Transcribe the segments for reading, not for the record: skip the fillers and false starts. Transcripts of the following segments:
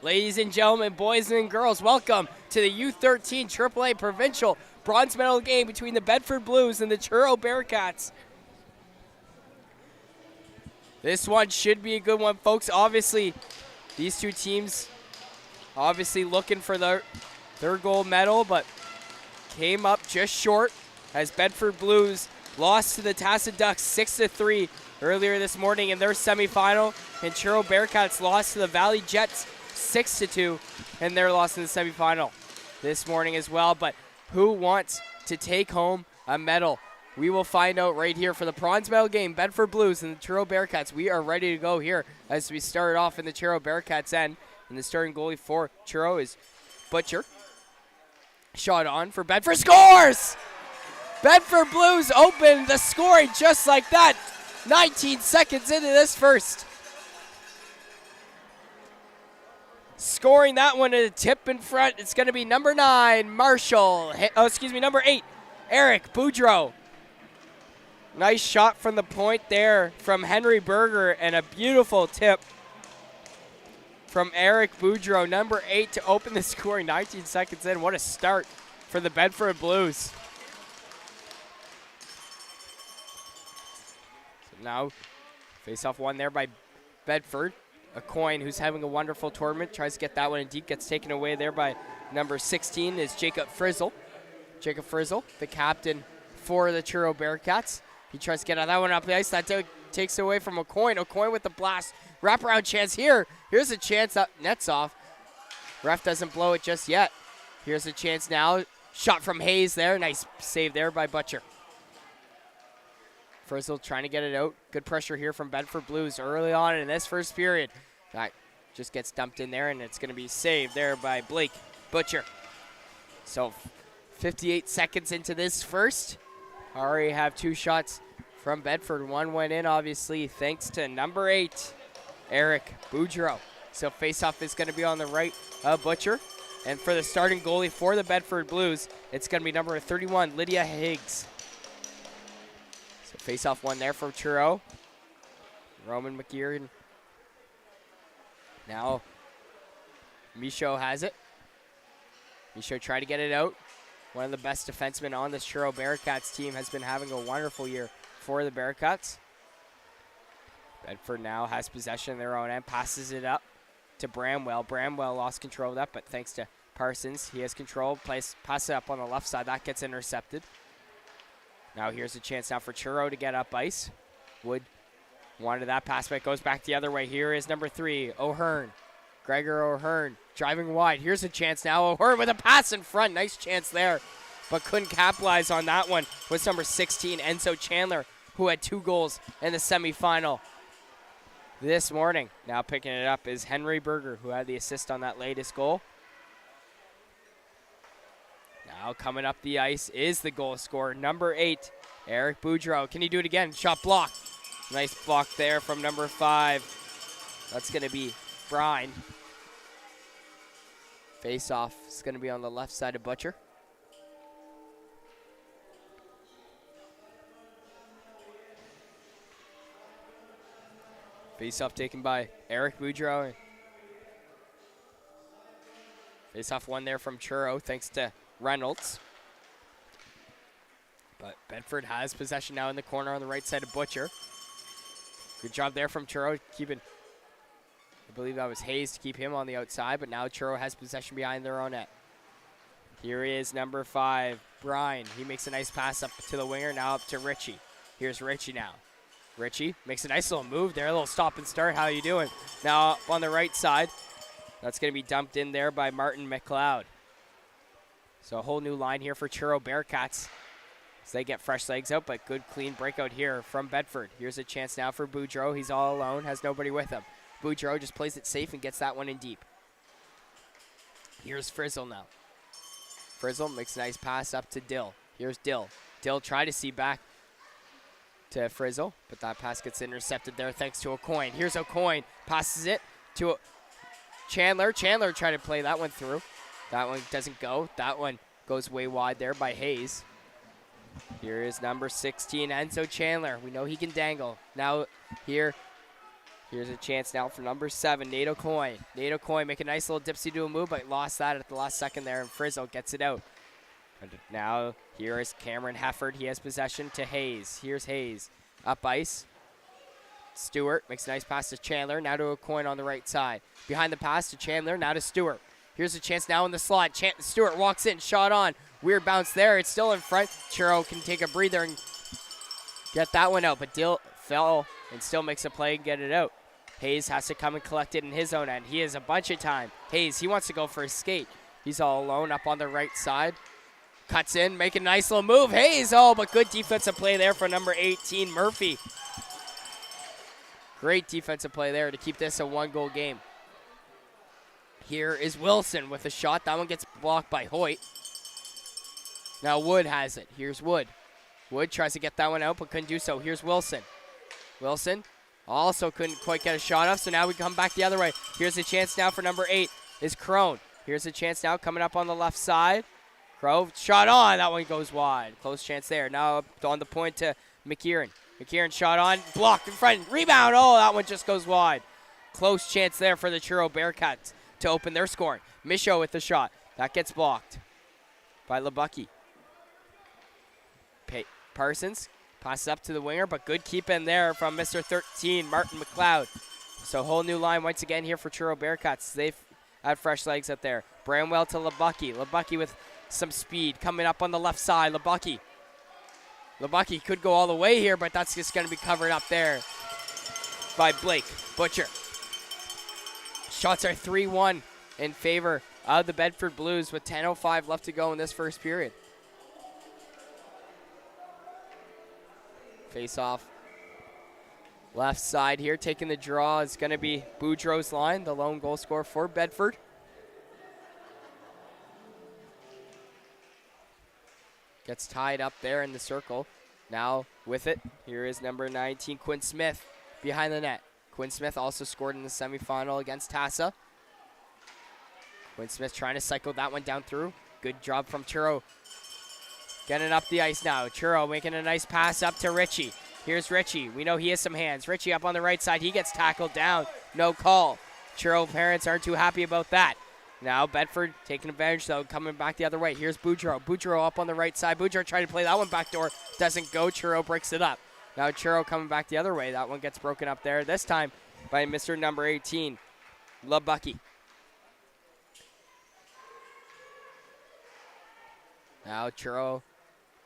Ladies and gentlemen, boys and girls, welcome to the U13 AAA Provincial Bronze Medal game between the Bedford Blues and the Truro Bearcats. This one should be a good one, folks. Obviously, these two teams obviously looking for their gold medal, but came up just short as Bedford Blues lost to the Tacit Ducks 6-3 earlier this morning in their semifinal, and Truro Bearcats lost to the Valley Jets 6-2 in their loss in the semifinal this morning as well. But who wants to take home a medal? We will find out right here for the bronze medal game, Bedford Blues and the Truro Bearcats. We are ready to go here as we start off in the Truro Bearcats end. And the starting goalie for Truro is Butcher. Shot on for Bedford, scores! Bedford Blues open the scoring just like that. 19 seconds into this first. Scoring that one at a tip in front. It's going to be number 9, Marshall. Number 8, Eric Boudreau. Nice shot from the point there from Henry Berger, and a beautiful tip from Eric Boudreau, number 8, to open the scoring 19 seconds in. What a start for the Bedford Blues. So now, face-off one there by Bedford. A coin who's having a wonderful tournament, tries to get that one in deep, gets taken away there by number 16 is Jacob Frizzle. Jacob Frizzle, the captain for the Truro Bearcats. He tries to get on that one up the ice. That takes away from O'Coin. O'Coin with the blast. Wraparound chance here. Here's a chance that nets off. Ref doesn't blow it just yet. Here's a chance now. Shot from Hayes there. Nice save there by Butcher. Frizzle trying to get it out. Good pressure here from Bedford Blues early on in this first period. That just gets dumped in there, and it's going to be saved there by Blake Butcher. So 58 seconds into this first. Already have 2 shots from Bedford. One went in, obviously, thanks to number 8, Eric Boudreau. So face-off is going to be on the right of Butcher. And for the starting goalie for the Bedford Blues, it's going to be number 31, Lydia Higgs. So face-off one there from Truro. Roman McGeeran. Now, Michaud has it. Michaud tried to get it out. One of the best defensemen on this Truro Bearcats team, has been having a wonderful year for the Bearcats. Bedford now has possession of their own end, passes it up to Bramwell. Bramwell lost control of that, but thanks to Parsons, he has control. Pass it up on the left side. That gets intercepted. Now here's a chance now for Truro to get up ice. Wood wanted that pass, but it goes back the other way. Here is number 3, O'Hearn. Gregor O'Hearn driving wide. Here's a chance now. O'Hearn with a pass in front. Nice chance there, but couldn't capitalize on that one. Was number 16, Enzo Chandler, who had 2 goals in the semifinal this morning. Now picking it up is Henry Berger, who had the assist on that latest goal. Now coming up the ice is the goal scorer, number 8, Eric Boudreau. Can he do it again? Shot blocked. Nice block there from number 5. That's going to be Brine. Face-off is going to be on the left side of Butcher. Face-off taken by Eric Boudreau. Face-off one there from Truro, thanks to Reynolds. But Bedford has possession now in the corner on the right side of Butcher. Good job there from Truro, keeping, I believe that was Hayes to keep him on the outside, but now Truro has possession behind their own net. Here is number 5, Brine. He makes a nice pass up to the winger, now up to Richie. Here's Richie now. Richie makes a nice little move there, a little stop and start. How you doing? Now up on the right side. That's going to be dumped in there by Martin McLeod. So a whole new line here for Truro Bearcats as they get fresh legs out, but good clean breakout here from Bedford. Here's a chance now for Boudreau. He's all alone, has nobody with him. Boudreau just plays it safe and gets that one in deep. Here's Frizzle now. Frizzle makes a nice pass up to Dill. Here's Dill. Dill tried to see back to Frizzle, but that pass gets intercepted there thanks to O'Coin. Here's O'Coin, passes it to Chandler. Chandler tried to play that one through. That one doesn't go. That one goes way wide there by Hayes. Here is number 16, Enzo Chandler. We know he can dangle. Now here Here's a chance now for number 7, Nate O'Coin. Nate O'Coin make a nice little dipsy-do move, but lost that at the last second there, and Frizzle gets it out. And now here is Cameron Hefford. He has possession to Hayes. Here's Hayes. Up ice. Stewart makes a nice pass to Chandler. Now to O'Coin on the right side. Behind the pass to Chandler. Now to Stewart. Here's a chance now in the slot. Stewart walks in. Shot on. Weird bounce there. It's still in front. Churro can take a breather and get that one out. But Dill fell and still makes a play and get it out. Hayes has to come and collect it in his own end. He has a bunch of time. Hayes, he wants to go for a skate. He's all alone up on the right side. Cuts in, make a nice little move. Hayes, but good defensive play there for number 18, Murphy. Great defensive play there to keep this a 1-goal game. Here is Wilson with a shot. That one gets blocked by Hoyt. Now Wood has it. Here's Wood. Wood tries to get that one out, but couldn't do so. Here's Wilson. Wilson also couldn't quite get a shot off, so now we come back the other way. Here's a chance now for number 8 is Crone. Here's a chance now coming up on the left side. Crow, shot on. That one goes wide. Close chance there. Now up on the point to McKieran. McKieran shot on. Blocked in front. Rebound. Oh, that one just goes wide. Close chance there for the Truro Bearcats to open their scoring. Michaud with the shot. That gets blocked by Lebucky. Parsons passes up to the winger, but good keep in there from Mr. 13, Martin McLeod. So whole new line once again here for Truro Bearcats. They've had fresh legs up there. Bramwell to Lebucky. Lebucky with some speed coming up on the left side. Lebucky could go all the way here, but that's just going to be covered up there by Blake Butcher. Shots are 3-1 in favor of the Bedford Blues with 10:05 left to go in this first period. Face off left side here. Taking the draw is going to be Boudreau's line, the lone goal scorer for Bedford. Gets tied up there in the circle. Now with it, here is number 19, Quinn Smith, behind the net. Quinn Smith also scored in the semifinal against Tassa. Quinn Smith trying to cycle that one down through. Good job from Churro. Getting up the ice now. Churro making a nice pass up to Ritchie. Here's Ritchie. We know he has some hands. Ritchie up on the right side. He gets tackled down. No call. Churro parents aren't too happy about that. Now Bedford taking advantage, though, coming back the other way. Here's Boudreau. Boudreau up on the right side. Boudreau trying to play that one backdoor. Doesn't go. Churro breaks it up. Now Churro coming back the other way. That one gets broken up there, this time by Mr. number 18, Lebucky. Now Churro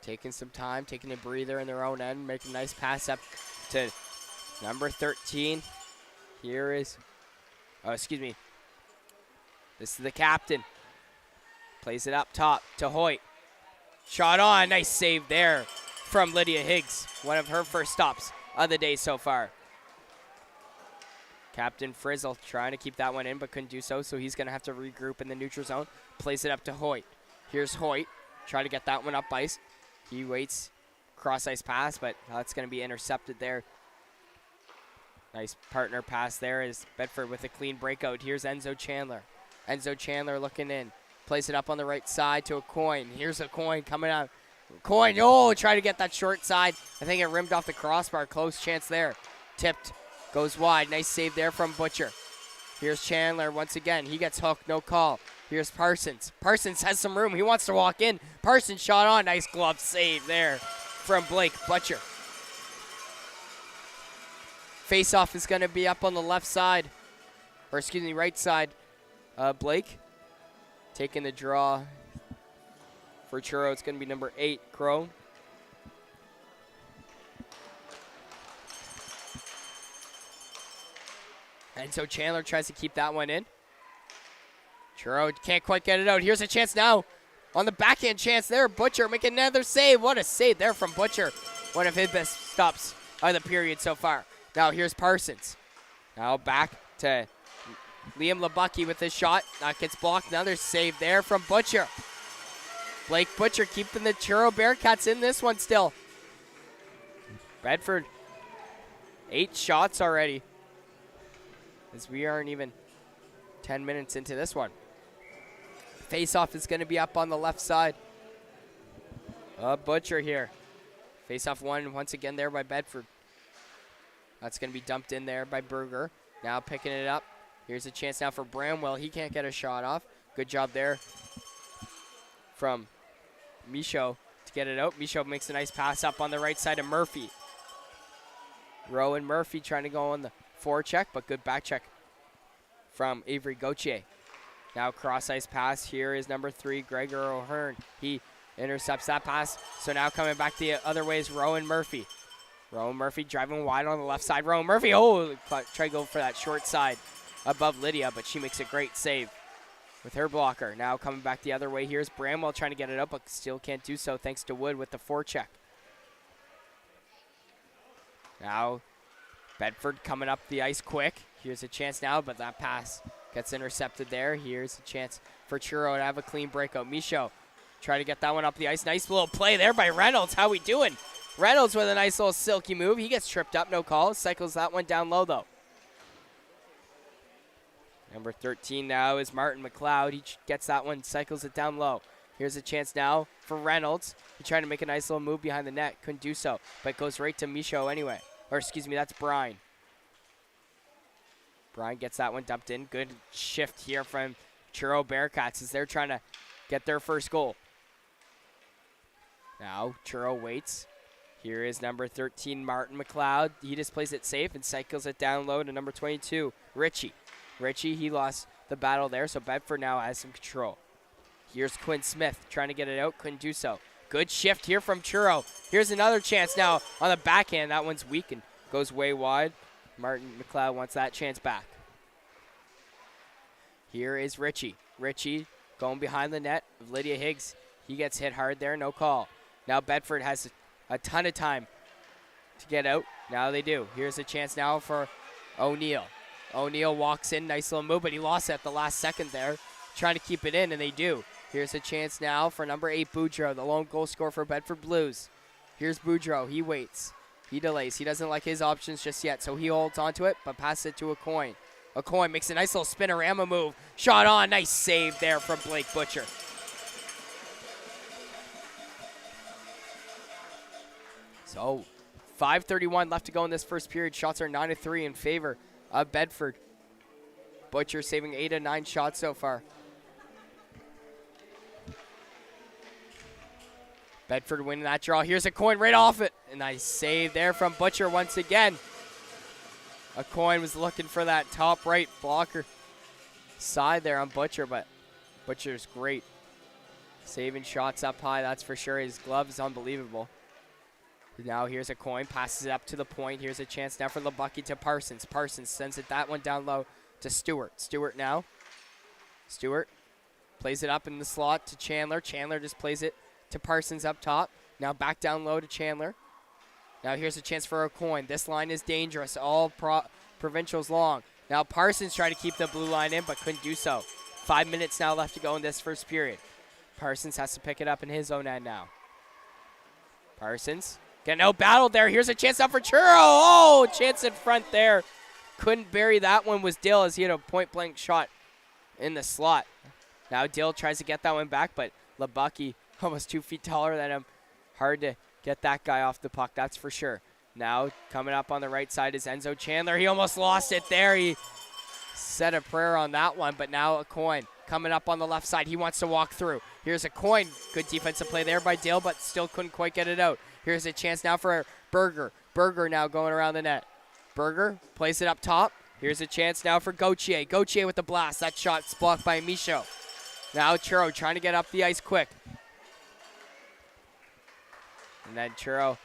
taking some time, taking a breather in their own end, making a nice pass up to number 13. Here is, this is the captain. Plays it up top to Hoyt. Shot on. Nice save there from Lydia Higgs. One of her first stops of the day so far. Captain Frizzle trying to keep that one in, but couldn't do so, so he's going to have to regroup in the neutral zone. Plays it up to Hoyt. Here's Hoyt. Try to get that one up ice. He waits. Cross ice pass, but that's going to be intercepted there. Nice partner pass there is Bedford with a clean breakout. Here's Enzo Chandler. Enzo Chandler looking in. Plays it up on the right side to a Coin. Here's a Coin coming out. Coin, try to get that short side. I think it rimmed off the crossbar. Close chance there. Tipped. Goes wide. Nice save there from Butcher. Here's Chandler once again. He gets hooked. No call. Here's Parsons. Parsons has some room. He wants to walk in. Parsons shot on. Nice glove save there from Blake Butcher. Face-off is going to be up on the left side. Right side. Blake taking the draw for Churro. It's going to be number 8, Crone. And so Chandler tries to keep that one in. Churro can't quite get it out. Here's a chance now on the backhand chance there. Butcher making another save. What a save there from Butcher. One of his best stops of the period so far. Now here's Parsons. Now back to Liam Lebucky with his shot. That gets blocked. Another save there from Butcher. Blake Butcher keeping the Churro Bearcats in this one still. Bedford, 8 shots already, as we aren't even 10 minutes into this one. Face-off is going to be up on the left side. Butcher here. Face-off won once again there by Bedford. That's going to be dumped in there by Berger. Now picking it up. Here's a chance now for Bramwell. He can't get a shot off. Good job there from Michaud to get it out. Michaud makes a nice pass up on the right side of Murphy. Rowan Murphy trying to go on the forecheck, but good back check from Avery Gauthier. Now cross-ice pass. Here is number 3, Gregor O'Hearn. He intercepts that pass. So now coming back the other way is Rowan Murphy. Rowan Murphy driving wide on the left side. Rowan Murphy, try to go for that short side above Lydia, but she makes a great save with her blocker. Now coming back the other way, here's Bramwell trying to get it up, but still can't do so thanks to Wood with the forecheck. Now Bedford coming up the ice quick. Here's a chance now, but that pass gets intercepted there. Here's a chance for Churro to have a clean breakout. Michaud try to get that one up the ice. Nice little play there by Reynolds. How we doing? Reynolds with a nice little silky move. He gets tripped up, no call. Cycles that one down low, though. Number 13 now is Martin McLeod. He gets that one, cycles it down low. Here's a chance now for Reynolds. He tried to make a nice little move behind the net. Couldn't do so, but goes right to Michaud anyway. Or excuse me, that's Bryan. Bryan gets that one dumped in. Good shift here from Churro Bearcats as they're trying to get their first goal. Now Churro waits. Here is number 13, Martin McLeod. He just plays it safe and cycles it down low to number 22, Richie. Richie, he lost the battle there, so Bedford now has some control. Here's Quinn Smith trying to get it out. Couldn't do so. Good shift here from Churro. Here's another chance now on the backhand. That one's weak and goes way wide. Martin McLeod wants that chance back. Here is Richie. Richie going behind the net of Lydia Higgs. He gets hit hard there, no call. Now Bedford has a ton of time to get out. Now they do. Here's a chance now for O'Neill. O'Neill walks in, nice little move, but he lost it at the last second there. Trying to keep it in, and they do. Here's a chance now for number 8, Boudreau, the lone goal scorer for Bedford Blues. Here's Boudreau. He waits. He delays. He doesn't like his options just yet, so he holds onto it, but passes it to Aucoin. Aucoin makes a nice little spinorama move. Shot on. Nice save there from Blake Butcher. So 5:31 left to go in this first period. Shots are 9-3 in favor of Bedford. Butcher saving 8 of 9 shots so far. Bedford winning that draw. Here's Aucoin right off it. A nice save there from Butcher once again. Aucoin was looking for that top right blocker side there on Butcher, but Butcher's great. Saving shots up high, that's for sure. His glove is unbelievable. Now here's Aucoin, passes it up to the point. Here's a chance now for Lebucky to Parsons. Parsons sends it that one down low to Stewart. Stewart now. Stewart plays it up in the slot to Chandler. Chandler just plays it to Parsons up top. Now back down low to Chandler. Now here's a chance for Aucoin. This line is dangerous. All provincials long. Now Parsons tried to keep the blue line in, but couldn't do so. 5 minutes now left to go in this first period. Parsons has to pick it up in his own end now. Parsons getting out battled there. Here's a chance out for Churro. Oh, chance in front there. Couldn't bury that one was Dill as he had a point-blank shot in the slot. Now Dill tries to get that one back, but Lebucky almost 2 feet taller than him. Hard to get that guy off the puck, that's for sure. Now coming up on the right side is Enzo Chandler. He almost lost it there. He said a prayer on that one, but now Aucoin coming up on the left side. He wants to walk through. Here's Aucoin. Good defensive play there by Dill, but still couldn't quite get it out. Here's a chance now for Berger. Berger now going around the net. Berger plays it up top. Here's a chance now for Gauthier. Gauthier with the blast. That shot's blocked by Michaud. Now Churro trying to get up the ice quick. And then Churro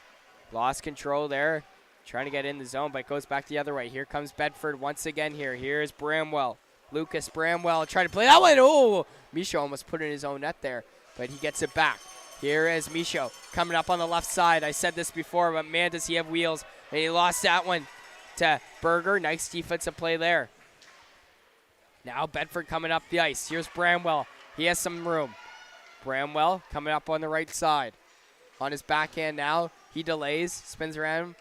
lost control there. Trying to get in the zone, but it goes back the other way. Here comes Bedford once again here. Here's Bramwell. Lucas Bramwell trying to play that one. Oh, Michaud almost put it in his own net there, but he gets it back. Here is Michaud coming up on the left side. I said this before, but man, does he have wheels. And he lost that one to Berger. Nice defensive play there. Now Bedford coming up the ice. Here's Bramwell. He has some room. Bramwell coming up on the right side. On his backhand now. He delays, spins around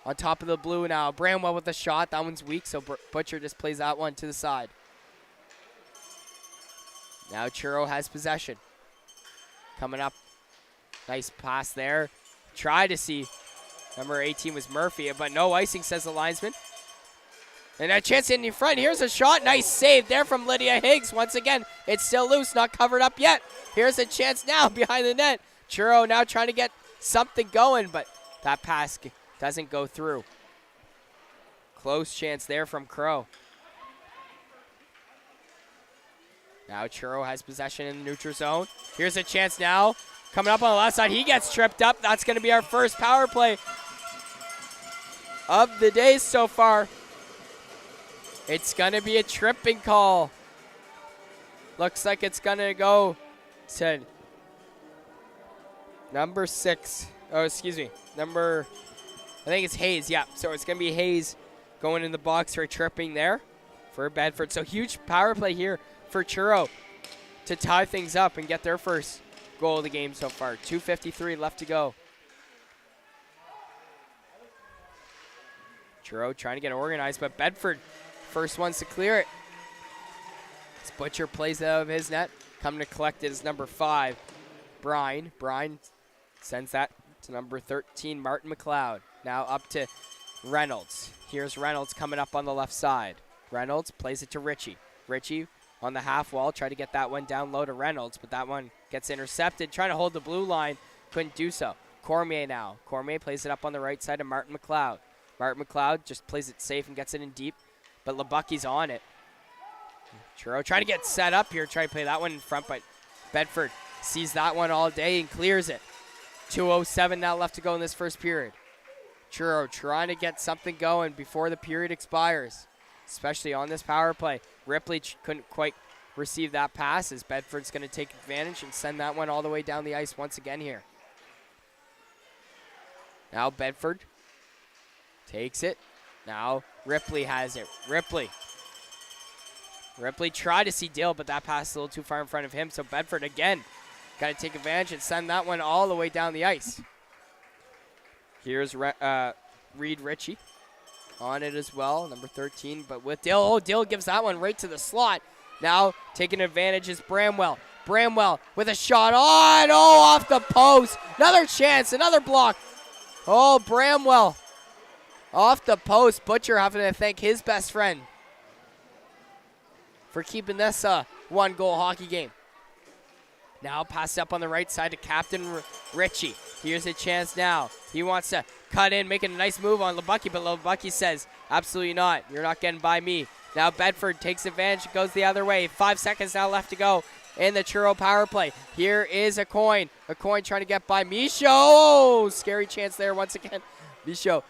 on top of the blue now. Bramwell with the shot. That one's weak, so Butcher just plays that one to the side. Now Churro has possession. Coming up. Nice pass there. Try to see Number 18 was Murphy, but no icing, says the linesman. And a chance in the front. Here's a shot. Nice save there from Lydia Higgs. Once again, it's still loose, not covered up yet. Here's a chance now behind the net. Churro now trying to get something going, but that pass doesn't go through. Close chance there from Crow. Now Churro has possession in the neutral zone. Here's a chance now. Coming up on the left side, he gets tripped up. That's going to be our first power play of the day so far. It's going to be a tripping call. Looks like it's going to go to number 6. Oh, excuse me. I think it's Hayes. Yeah, so it's going to be Hayes going in the box for tripping there for Bedford. So huge power play here for Churro to tie things up and get their first goal of the game so far. 2:53 left to go. Churro trying to get organized, but Bedford first ones to clear it. As Butcher plays it out of his net. Coming to collect it is number 5, Brine. Brine sends that to number 13, Martin McLeod. Now up to Reynolds. Here's Reynolds coming up on the left side. Reynolds plays it to Ritchie. Ritchie on the half wall, try to get that one down low to Reynolds, but that one gets intercepted. Trying to hold the blue line, couldn't do so. Cormier now. Cormier plays it up on the right side to Martin McLeod. Martin McLeod just plays it safe and gets it in deep, but LeBucky's on it. Churro trying to get set up here, try to play that one in front, but Bedford sees that one all day and clears it. 2:07 now left to go in this first period. Churro trying to get something going before the period expires, especially on this power play. Ripley couldn't quite receive that pass as Bedford's going to take advantage and send that one all the way down the ice once again here. Now Bedford takes it. Now Ripley has it. Ripley tried to see Dill, but that pass is a little too far in front of him. So Bedford again got to take advantage and send that one all the way down the ice. Here's Reed Ritchie on it as well, number 13. But with Dill, Dill gives that one right to the slot. Now taking advantage is Bramwell. Bramwell with a shot on, off the post. Another chance, another block. Oh, Bramwell off the post. Butcher having to thank his best friend for keeping this one-goal hockey game. Now pass up on the right side to Captain Ritchie. Here's a chance now. He wants to cut in, making a nice move on LeBucky, but LeBucky says, absolutely not. You're not getting by me. Now Bedford takes advantage, goes the other way. 5 seconds now left to go in the Churro power play. Here is a coin. A coin trying to get by Michaud. Oh, scary chance there once again. Michaud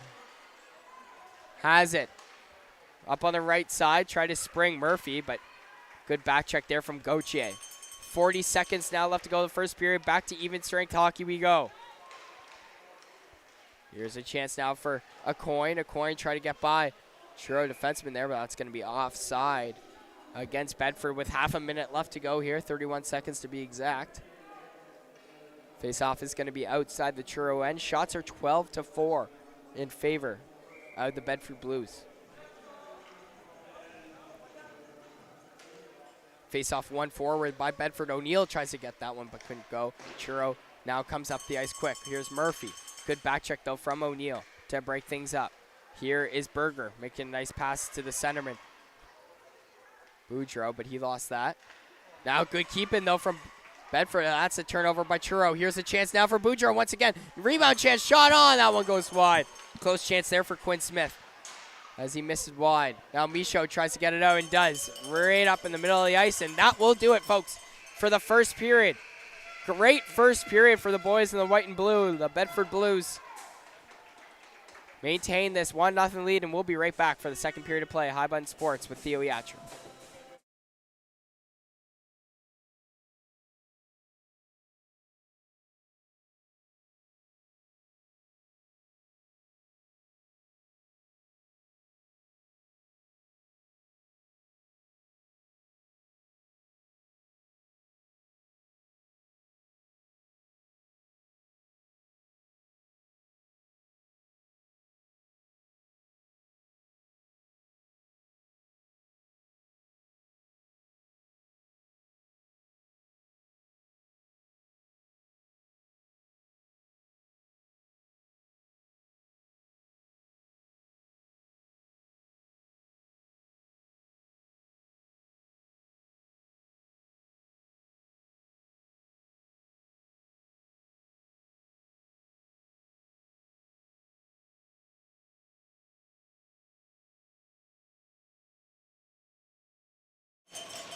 has it. Up on the right side, try to spring Murphy, but good back check there from Gauthier. 40 seconds now left to go in the first period. Back to even strength hockey we go. Here's a chance now for a coin. A coin try to get by Churro defenseman there, but that's going to be offside against Bedford with half a minute left to go here. 31 seconds to be exact. Face-off is going to be outside the Churro end. Shots are 12-4 in favor of the Bedford Blues. Face-off one forward by Bedford. O'Neill tries to get that one, but couldn't go. Churro now comes up the ice quick. Here's Murphy. Good back check, though, from O'Neill to break things up. Here is Berger making a nice pass to the centerman. Boudreau, but he lost that. Now good keeping, though, from Bedford. That's a turnover by Churro. Here's a chance now for Boudreau once again. Rebound chance, shot on. That one goes wide. Close chance there for Quinn Smith as he misses wide. Now Michaud tries to get it out and does. Right up in the middle of the ice, and that will do it, folks, for the first period. Great first period for the boys in the white and blue. The Bedford Blues maintain this 1-0 lead, and we'll be right back for the second period of play. High Button Sports with Theo Yatra.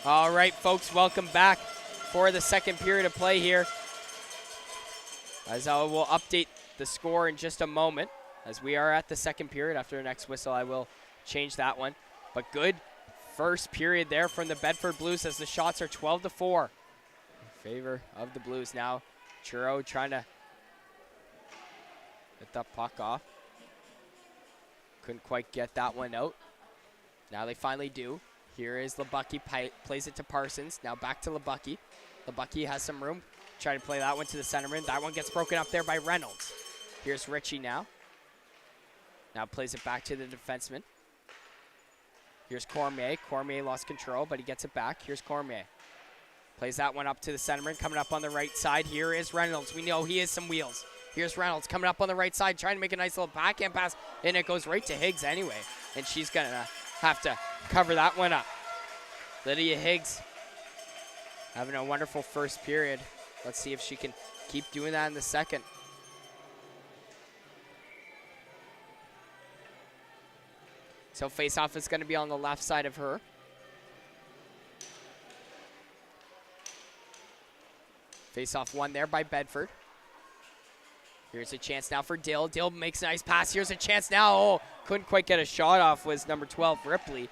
All right, folks, welcome back for the second period of play here. As I will update the score in just a moment. As we are at the second period, after the next whistle, I will change that one. But good first period there from the Bedford Blues as the shots are 12-4 in favor of the Blues. Now Churro trying to get the puck off. Couldn't quite get that one out. Now they finally do. Here is Lebucky, plays it to Parsons. Now back to Lebucky. Lebucky has some room. Trying to play that one to the centerman. That one gets broken up there by Reynolds. Here's Ritchie now. Now plays it back to the defenseman. Here's Cormier. Cormier lost control, but he gets it back. Here's Cormier. Plays that one up to the centerman, coming up on the right side. Here is Reynolds. We know he has some wheels. Here's Reynolds coming up on the right side, trying to make a nice little backhand pass, and it goes right to Higgs anyway. And she's going to have to cover that one up. Lydia Higgs having a wonderful first period. Let's see if she can keep doing that in the second. So face-off is going to be on the left side of her. Face-off won there by Bedford. Here's a chance now for Dill. Dill makes a nice pass. Here's a chance now. Oh, couldn't quite get a shot off was number 12, Ripley.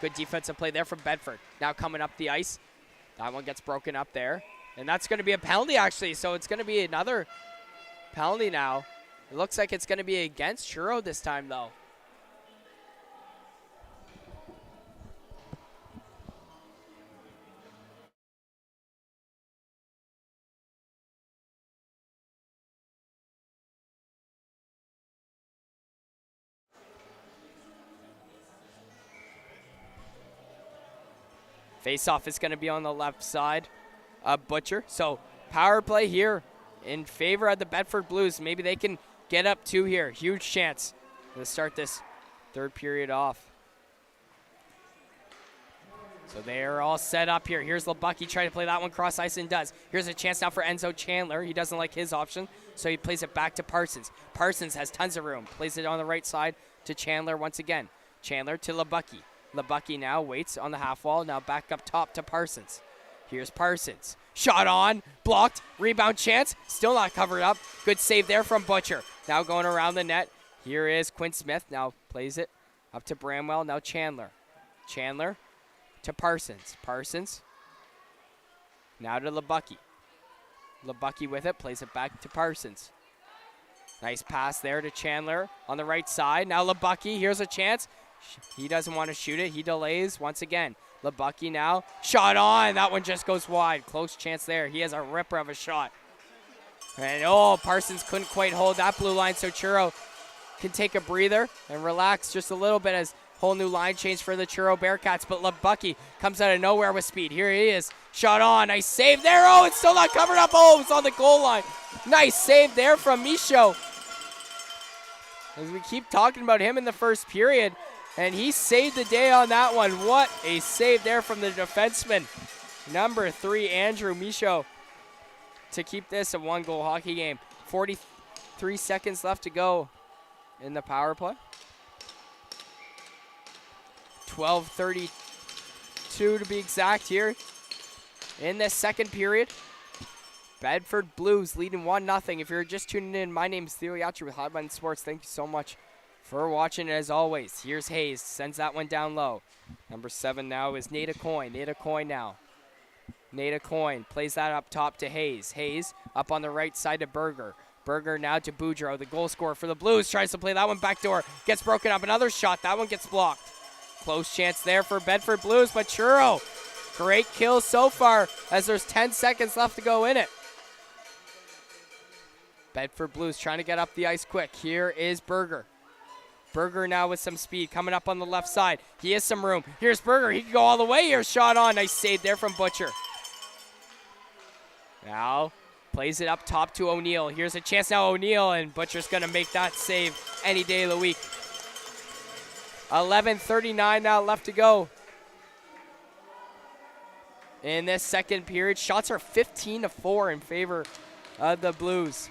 Good defensive play there from Bedford. Now coming up the ice. That one gets broken up there. And that's going to be a penalty, actually. So it's going to be another penalty now. It looks like it's going to be against Churro this time, though. Face-off is going to be on the left side of Butcher. So power play here in favor of the Bedford Blues. Maybe they can get up two here. Huge chance to start this third period off. So they are all set up here. Here's Lebucky trying to play that one cross ice and does. Here's a chance now for Enzo Chandler. He doesn't like his option, so he plays it back to Parsons. Parsons has tons of room. Plays it on the right side to Chandler once again. Chandler to Lebucky. Lebucky now waits on the half wall. Now back up top to Parsons. Here's Parsons. Shot on. Blocked. Rebound chance. Still not covered up. Good save there from Butcher. Now going around the net. Here is Quinn Smith. Now plays it up to Bramwell. Now Chandler. Chandler to Parsons. Parsons. Now to Lebucky. Lebucky with it. Plays it back to Parsons. Nice pass there to Chandler on the right side. Now Lebucky. Here's a chance. He doesn't want to shoot it. He delays once again. Lebucky now. Shot on. That one just goes wide. Close chance there. He has a ripper of a shot. And oh, Parsons couldn't quite hold that blue line, so Churro can take a breather and relax just a little bit as whole new line change for the Churro Bearcats. But Lebucky comes out of nowhere with speed. Here he is. Shot on. Nice save there. Oh, it's still not covered up. Oh, it's on the goal line. Nice save there from Michaud. As we keep talking about him in the first period. And he saved the day on that one. What a save there from the defenseman. Number 3, Andrew Michaud, to keep this a one-goal hockey game. 43 seconds left to go in the power play. 12:32 to be exact here in this second period. Bedford Blues leading 1-0. If you're just tuning in, my name is Theo Yatcher with Highline Sports. Thank you so much for watching it as always. Here's Hayes, sends that one down low. Number 7 now is Nada Coyne. Nada Coyne now. Nada Coyne plays that up top to Hayes. Hayes up on the right side to Berger. Berger now to Boudreau, the goal scorer for the Blues. Tries to play that one backdoor. Gets broken up. Another shot. That one gets blocked. Close chance there for Bedford Blues, but Churro, great kill so far as there's 10 seconds left to go in it. Bedford Blues trying to get up the ice quick. Here is Berger. Berger now with some speed coming up on the left side. He has some room. Here's Berger. He can go all the way. Here's shot on. Nice save there from Butcher. Now plays it up top to O'Neill. Here's a chance now, O'Neill, and Butcher's going to make that save any day of the week. 11:39 now left to go in this second period. Shots are 15-4 in favor of the Blues.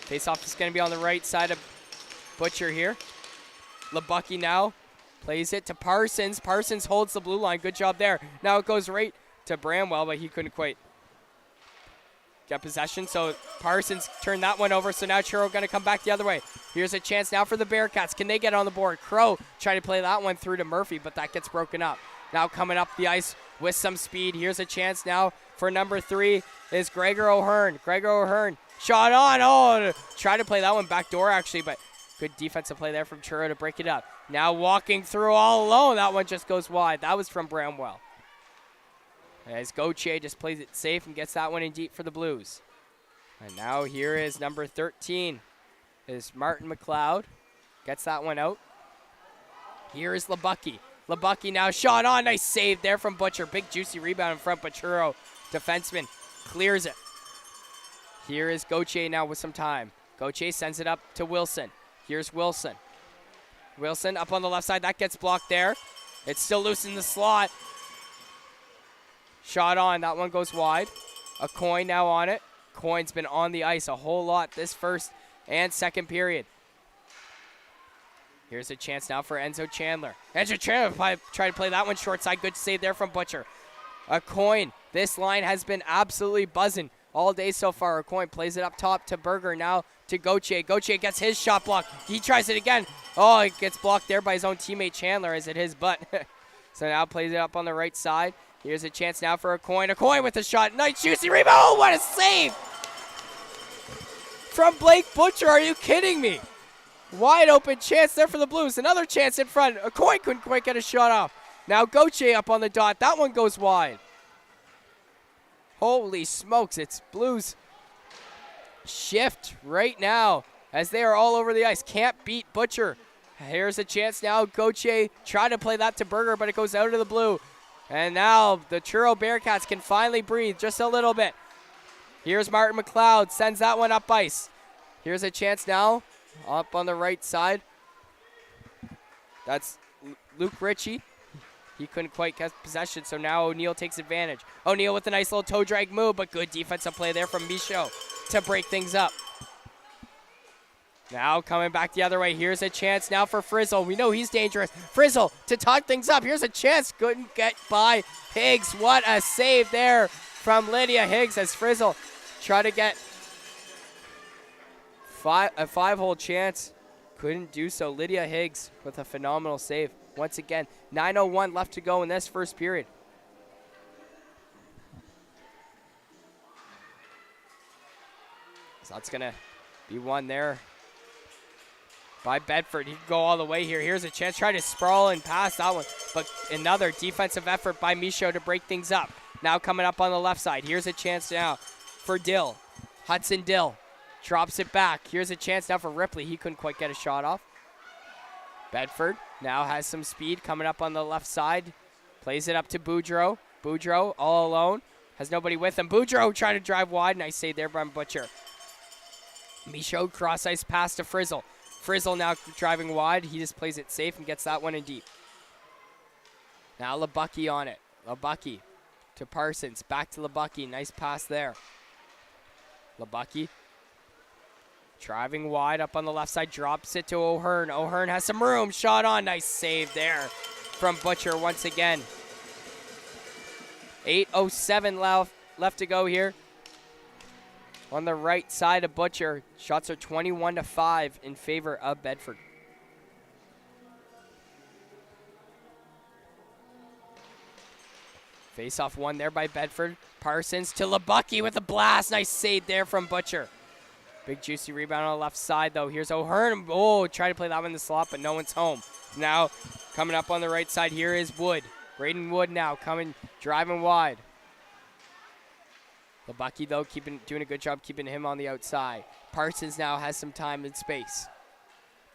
Face-off is going to be on the right side of Butcher here. Lebucky now Plays it to Parsons. Parsons holds the blue line. Good job there. Now it goes right to Bramwell, but he couldn't quite get possession. So Parsons turned that one over. So now Churro going to come back the other way. Here's a chance now for the Bearcats. Can they get on the board? Crow trying to play that one through to Murphy, but that gets broken up. Now coming up the ice with some speed. Here's a chance now for number 3 is Gregor O'Hearn. Gregor O'Hearn shot on. Oh, tried to play that one back door actually, but good defensive play there from Churro to break it up. Now walking through all alone. That one just goes wide. That was from Bramwell. As Gauthier just plays it safe and gets that one in deep for the Blues. And now here is number 13 is Martin McLeod. Gets that one out. Here is Labucky. Labucky now shot on. Nice save there from Butcher. Big juicy rebound in front, but Churro, defenseman, clears it. Here is Gauthier now with some time. Gauthier sends it up to Wilson. Here's Wilson. Wilson up on the left side. That gets blocked there. It's still loose in the slot. Shot on. That one goes wide. A Coin now on it. Coin's been on the ice a whole lot this first and second period. Here's a chance now for Enzo Chandler. Enzo Chandler tried to play that one short side. Good save there from Butcher. A Coin. This line has been absolutely buzzing all day so far. A Coin plays it up top to Berger. Now to Gauthier. Gauthier gets his shot blocked. He tries it again. Oh, it gets blocked there by his own teammate Chandler as it his butt. So now plays it up on the right side. Here's a chance now for A Coin. A Coin with a shot. Nice juicy rebound. Oh, what a save from Blake Butcher. Are you kidding me? Wide open chance there for the Blues. Another chance in front. A Coin couldn't quite get a shot off. Now Gauthier up on the dot. That one goes wide. Holy smokes. It's Blues shift right now as they are all over the ice. Can't beat Butcher. Here's a chance now. Gauthier tried to play that to Berger, but it goes out of the blue. And now the Churro Bearcats can finally breathe just a little bit. Here's Martin McLeod. Sends that one up ice. Here's a chance now. Up on the right side. That's Luke Ritchie. He couldn't quite get possession, so now O'Neill takes advantage. O'Neill with a nice little toe drag move, but good defensive play there from Michaud to break things up. Now coming back the other way. Here's a chance now for Frizzle. We know he's dangerous. Frizzle to tie things up. Here's a chance. Couldn't get by Higgs. What a save there from Lydia Higgs as Frizzle try to get a 5-hole chance. Couldn't do so. Lydia Higgs with a phenomenal save. Once again, 9:01 left to go in this first period. So that's going to be one there by Bedford. He can go all the way here. Here's a chance. Try to sprawl and pass that one. But another defensive effort by Michaud to break things up. Now coming up on the left side. Here's a chance now for Dill. Hudson Dill drops it back. Here's a chance now for Ripley. He couldn't quite get a shot off. Bedford now has some speed coming up on the left side. Plays it up to Boudreau. Boudreau all alone. Has nobody with him. Boudreau trying to drive wide. Nice save there by Butcher. Michaud cross ice pass to Frizzle. Frizzle now driving wide. He just plays it safe and gets that one in deep. Now Labucky on it. Labucky to Parsons. Back to Labucky. Nice pass there. Labucky driving wide up on the left side. Drops it to O'Hearn. O'Hearn has some room. Shot on. Nice save there from Butcher once again. 8:07 left to go here. On the right side of Butcher, shots are 21-5 in favor of Bedford. Face-off one there by Bedford. Parsons to Labucky with a blast. Nice save there from Butcher. Big juicy rebound on the left side, though. Here's O'Hearn. Oh, try to play that one in the slot, but no one's home. Now, coming up on the right side, here is Wood. Braden Wood now coming, driving wide. Labucky, though, doing a good job keeping him on the outside. Parsons now has some time and space.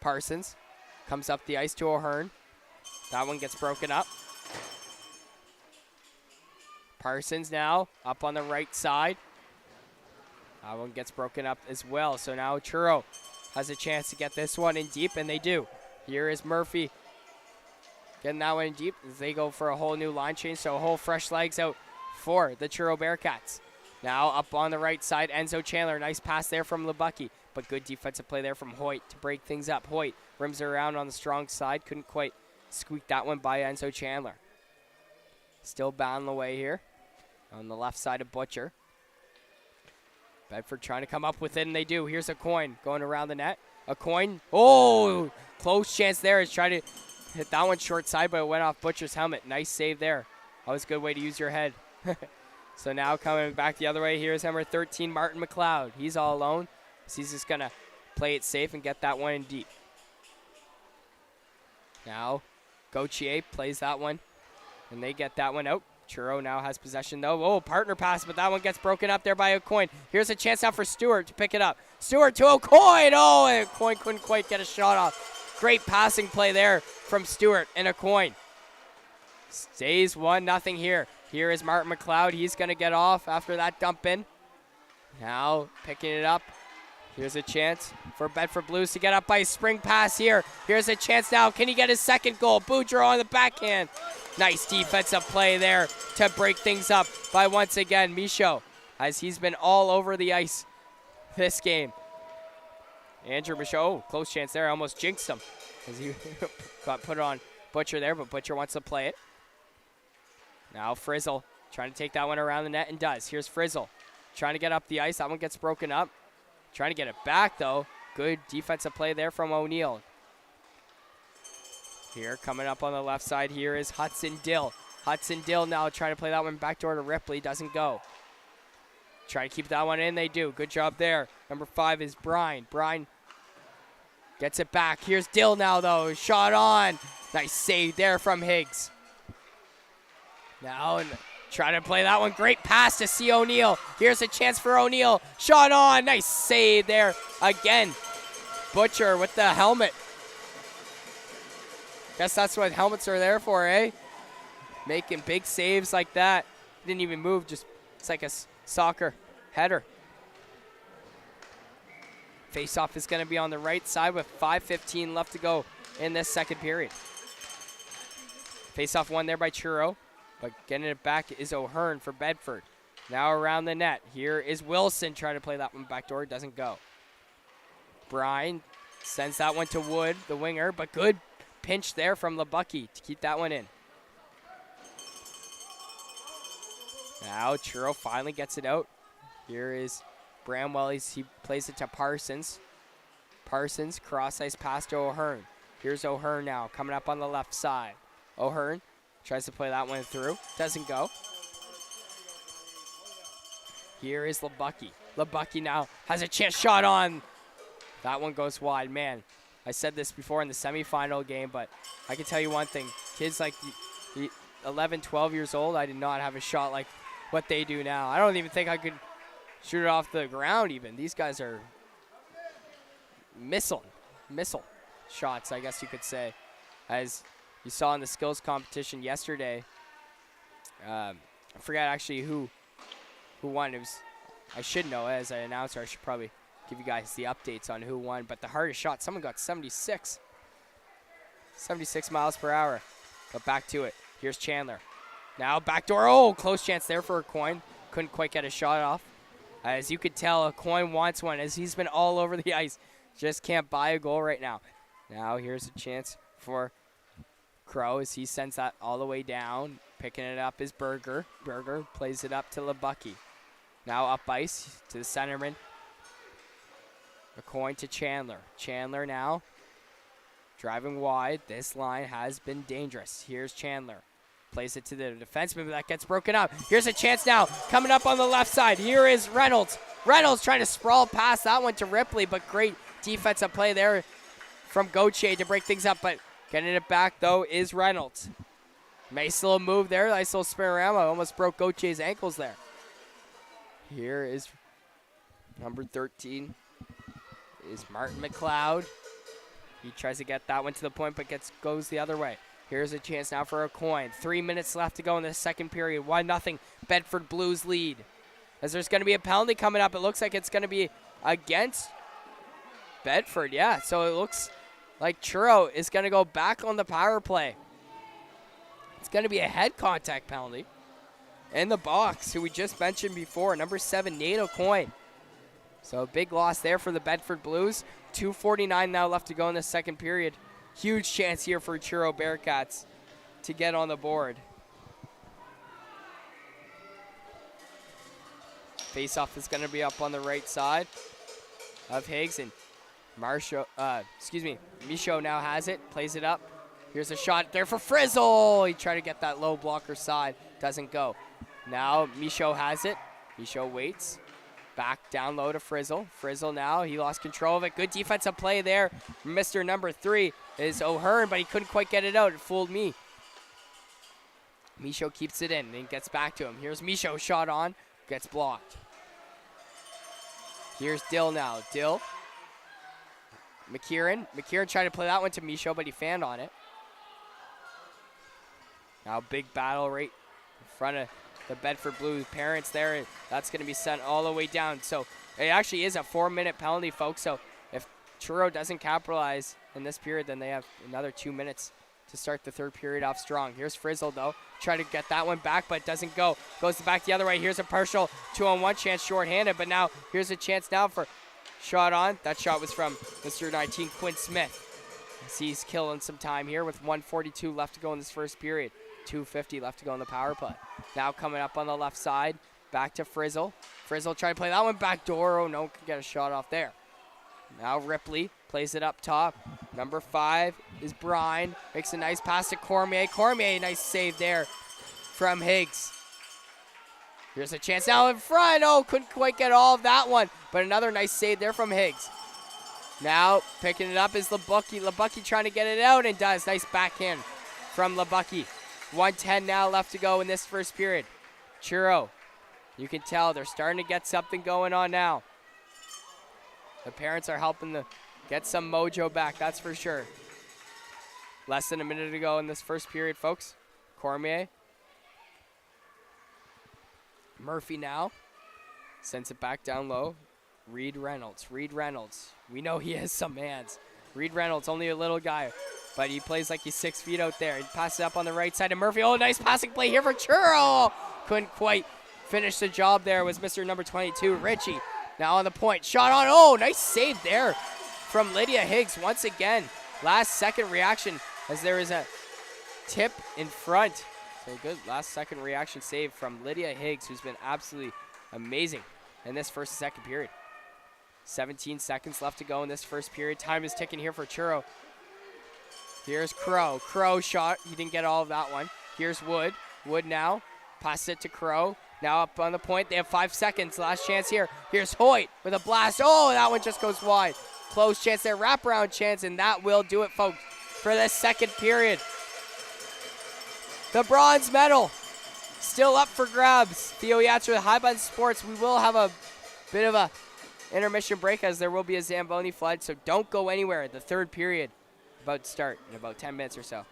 Parsons comes up the ice to O'Hearn. That one gets broken up. Parsons now up on the right side. That one gets broken up as well. So now Churro has a chance to get this one in deep, and they do. Here is Murphy getting that one in deep as they go for a whole new line change. So a whole fresh legs out for the Churro Bearcats. Now up on the right side, Enzo Chandler. Nice pass there from Labucky, but good defensive play there from Hoyt to break things up. Hoyt rims around on the strong side. Couldn't quite squeaked that one by Enzo Chandler. Still bound the way here on the left side of Butcher. Bedford trying to come up with it, and they do. Here's a coin going around the net. A coin. Oh, close chance there. He's trying to hit that one short side, but it went off Butcher's helmet. Nice save there. That was a good way to use your head. So now coming back the other way, here's number 13, Martin McLeod. He's all alone. So he's just going to play it safe and get that one in deep. Now, Gauthier plays that one, and they get that one out. Churro now has possession, though. Oh, partner pass, but that one gets broken up there by O'Coin. Here's a chance now for Stewart to pick it up. Stewart to O'Coin. Oh, and O'Coin couldn't quite get a shot off. Great passing play there from Stewart and O'Coin. Stays 1-0 here. Here is Martin McLeod. He's going to get off after that dump in. Now picking it up. Here's a chance for Bedford Blues to get up by a spring pass here. Here's a chance now. Can he get his second goal? Boudreau on the backhand. Nice defensive play there to break things up by once again Michaud, as he's been all over the ice this game. Andrew Michaud, oh, close chance there. Almost jinxed him as he got put on Butcher there, but Butcher wants to play it. Now Frizzle trying to take that one around the net and does. Here's Frizzle trying to get up the ice. That one gets broken up. Trying to get it back, though. Good defensive play there from O'Neill. Here, coming up on the left side, here is Hudson Dill. Hudson Dill now trying to play that one backdoor to Ripley. Doesn't go. Try to keep that one in. They do. Good job there. Number 5 is Brine. Brine gets it back. Here's Dill now, though. Shot on. Nice save there from Higgs. Now, and trying to play that one. Great pass to C. O'Neill. Here's a chance for O'Neill. Shot on. Nice save there. Again, Butcher with the helmet. Guess that's what helmets are there for, eh? Making big saves like that. Didn't even move. Just it's like a soccer header. Face-off is going to be on the right side with 5:15 left to go in this second period. Face-off won there by Churro. But getting it back is O'Hearn for Bedford. Now around the net. Here is Wilson trying to play that one backdoor. Doesn't go. Brine sends that one to Wood, the winger. But good pinch there from LeBucky to keep that one in. Now Churro finally gets it out. Here is Bramwell. He plays it to Parsons. Parsons cross-ice pass to O'Hearn. Here's O'Hearn now coming up on the left side. O'Hearn tries to play that one through. Doesn't go. Here is LeBucky. LeBucky now has a chance. Shot on. That one goes wide. Man, I said this before in the semifinal game, but I can tell you one thing. Kids like the 11, 12 years old, I did not have a shot like what they do now. I don't even think I could shoot it off the ground even. These guys are missile shots, I guess you could say. As you saw in the skills competition yesterday, I forgot actually who won. It was, I should know as an announcer. I should probably give you guys the updates on who won. But the hardest shot, someone got 76 miles per hour. But back to it. Here's Chandler. Now backdoor. Oh, close chance there for O'Coin. Couldn't quite get a shot off. As you could tell, O'Coin wants one as he's been all over the ice. Just can't buy a goal right now. Now here's a chance for Crow as he sends that all the way down. Picking it up is Berger. Berger plays it up to LeBucky. Now up ice to the centerman. O'Coin to Chandler. Chandler now driving wide. This line has been dangerous. Here's Chandler. Plays it to the defenseman, but that gets broken up. Here's a chance now. Coming up on the left side. Here is Reynolds. Reynolds trying to sprawl past that one to Ripley, but great defensive play there from Gauthier to break things up. But getting it back, though, is Reynolds. Nice little move there. Nice little spinorama. Almost broke Gauthier's ankles there. Here is number 13 is Martin McLeod. He tries to get that one to the point, but goes the other way. Here's a chance now for O'Coin. 3 minutes left to go in the second period. 1-0 Bedford Blues lead. As there's going to be a penalty coming up. It looks like it's going to be against Bedford. Yeah, so it looks like Churro is going to go back on the power play. It's going to be a head contact penalty. In the box, who we just mentioned before, number 7, Nate O'Coin. So a big loss there for the Bedford Blues. 2:49 now left to go in the second period. Huge chance here for Truro Bearcats to get on the board. Face-off is going to be up on the right side of Higgs, and Michaud now has it, plays it up. Here's a shot there for Frizzle. He tried to get that low blocker side, doesn't go. Now Michaud has it. Michaud waits. Back down low to Frizzle. Frizzle now, he lost control of it. Good defensive play there. Mr. number 3 is O'Hearn, but he couldn't quite get it out. It fooled me. Michaud keeps it in and gets back to him. Here's Michaud, shot on, gets blocked. Here's Dill now. Dill. McKieran tried to play that one to Michaud, but he fanned on it. Now big battle right in front of the Bedford Blue parents there. That's going to be sent all the way down. So it actually is a 4-minute penalty, folks. So if Truro doesn't capitalize in this period, then they have another 2 minutes to start the third period off strong. Here's Frizzle, though. Try to get that one back, but it doesn't go. Goes back the other way. Here's a partial 2-on-1 chance, shorthanded. But now here's a chance now for shot on. That shot was from Mr. 19, Quinn Smith. He's killing some time here with 1:42 left to go in this first period. 2:50 left to go in the power play. Now coming up on the left side, back to Frizzle. Frizzle trying to play that one back door. Oh, no one can get a shot off there. Now Ripley plays it up top. Number 5 is Brine. Makes a nice pass to Cormier. Cormier, nice save there from Higgs. Here's a chance now in front. Oh, couldn't quite get all of that one, but another nice save there from Higgs. Now picking it up is Labucky. Labucky trying to get it out and does. Nice backhand from Labucky. 1:10 now left to go in this first period. Truro, you can tell they're starting to get something going on now. The parents are helping to get some mojo back, that's for sure. Less than a minute to go in this first period, folks. Cormier. Murphy now sends it back down low. Reed Reynolds. We know he has some hands. Reed Reynolds, only a little guy, but he plays like he's 6 feet out there. He passes it up on the right side to Murphy. Oh, nice passing play here for Truro. Couldn't quite finish the job there. Was Mr. number 22, Richie. Now on the point. Shot on. Oh, nice save there from Lydia Higgs once again. Last second reaction as there is a tip in front. So good last second reaction save from Lydia Higgs, who's been absolutely amazing in this first and second period. 17 seconds left to go in this first period. Time is ticking here for Truro. Here's Crow. Crow shot. He didn't get all of that one. Here's Wood. Wood now. Pass it to Crow. Now up on the point. They have 5 seconds. Last chance here. Here's Hoyt with a blast. Oh, that one just goes wide. Close chance there. Wraparound chance, and that will do it, folks, for this second period. The bronze medal still up for grabs. Theo Yatzer with High Button Sports. We will have a bit of a intermission break as there will be a Zamboni flood, so don't go anywhere. The third period about to start in about 10 minutes or so.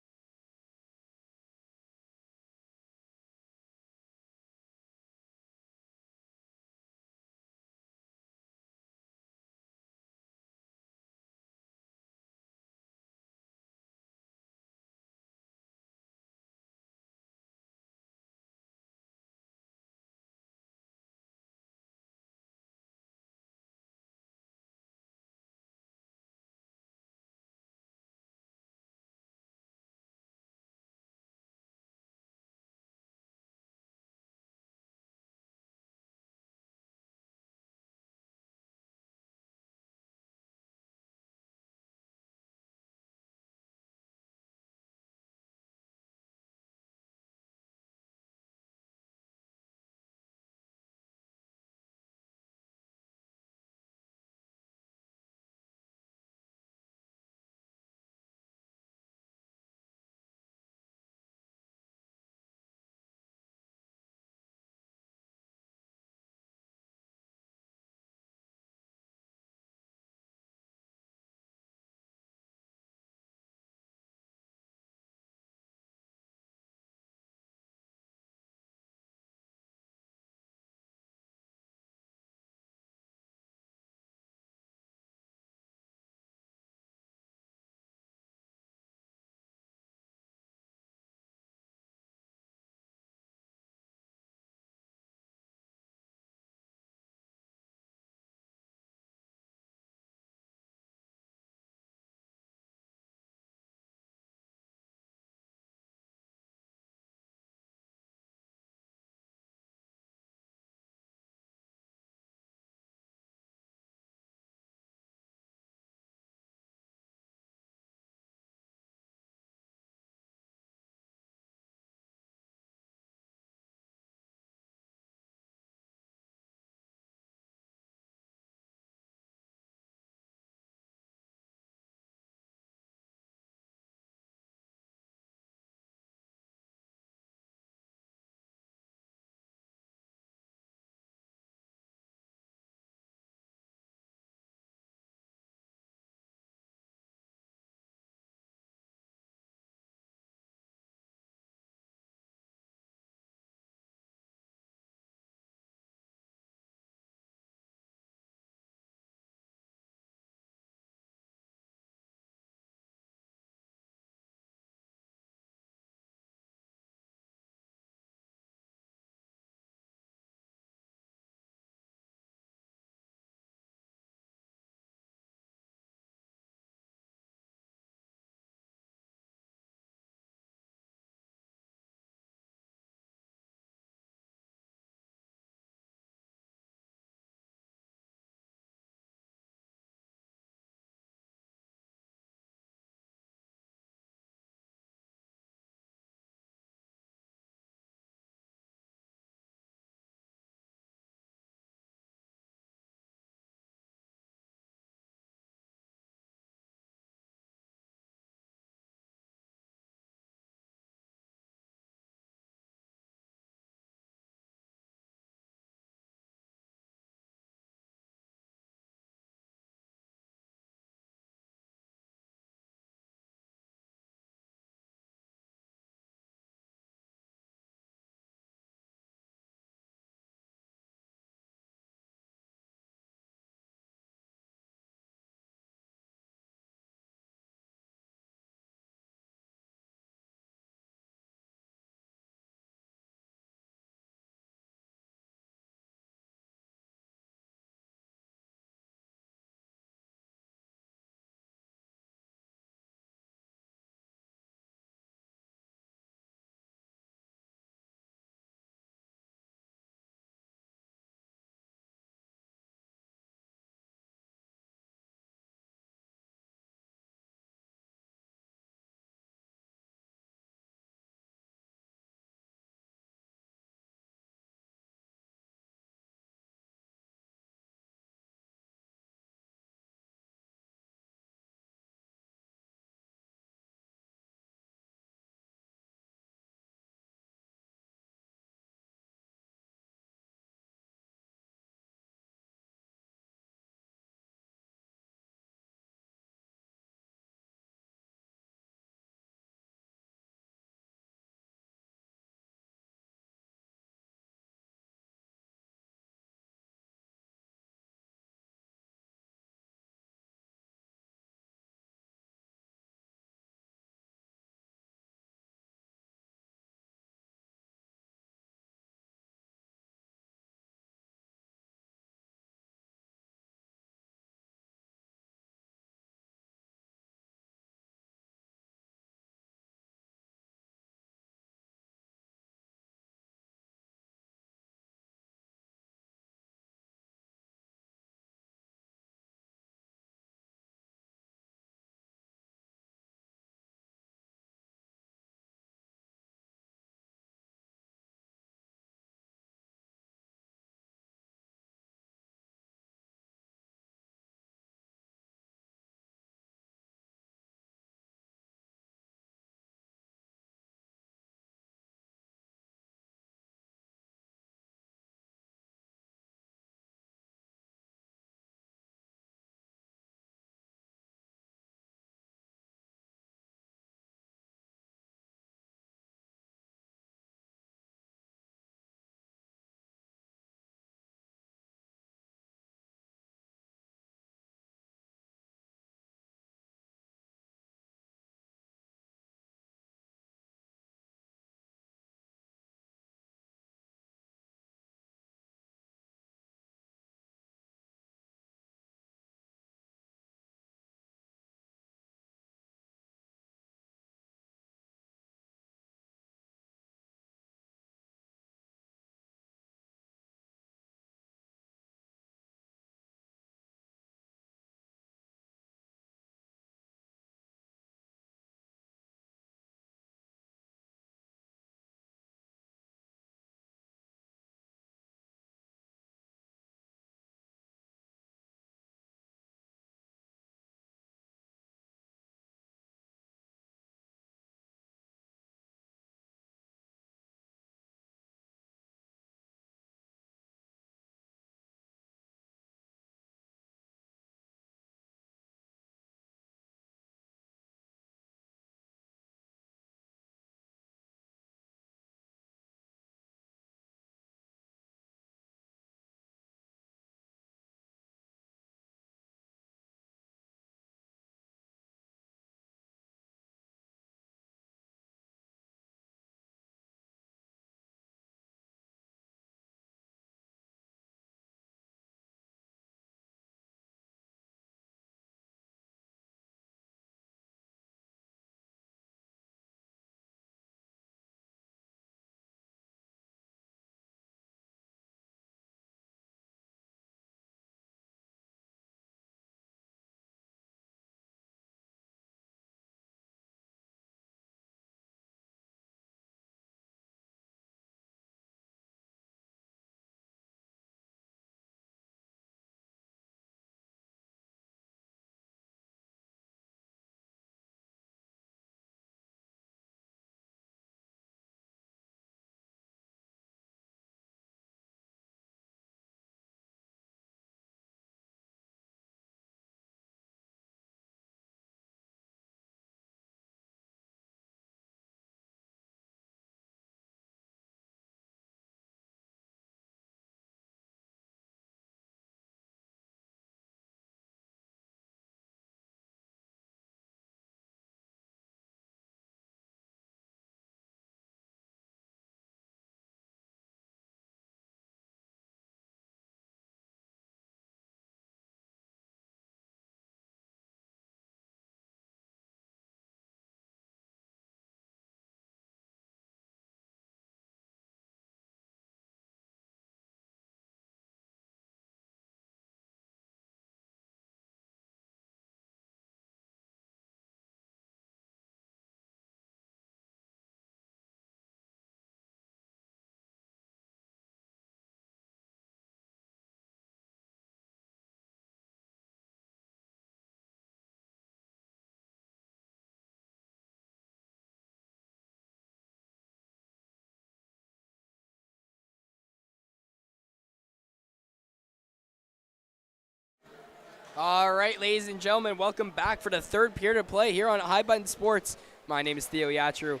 All right, ladies and gentlemen, welcome back for the third period of play here on High Button Sports. My name is Theo Yatru.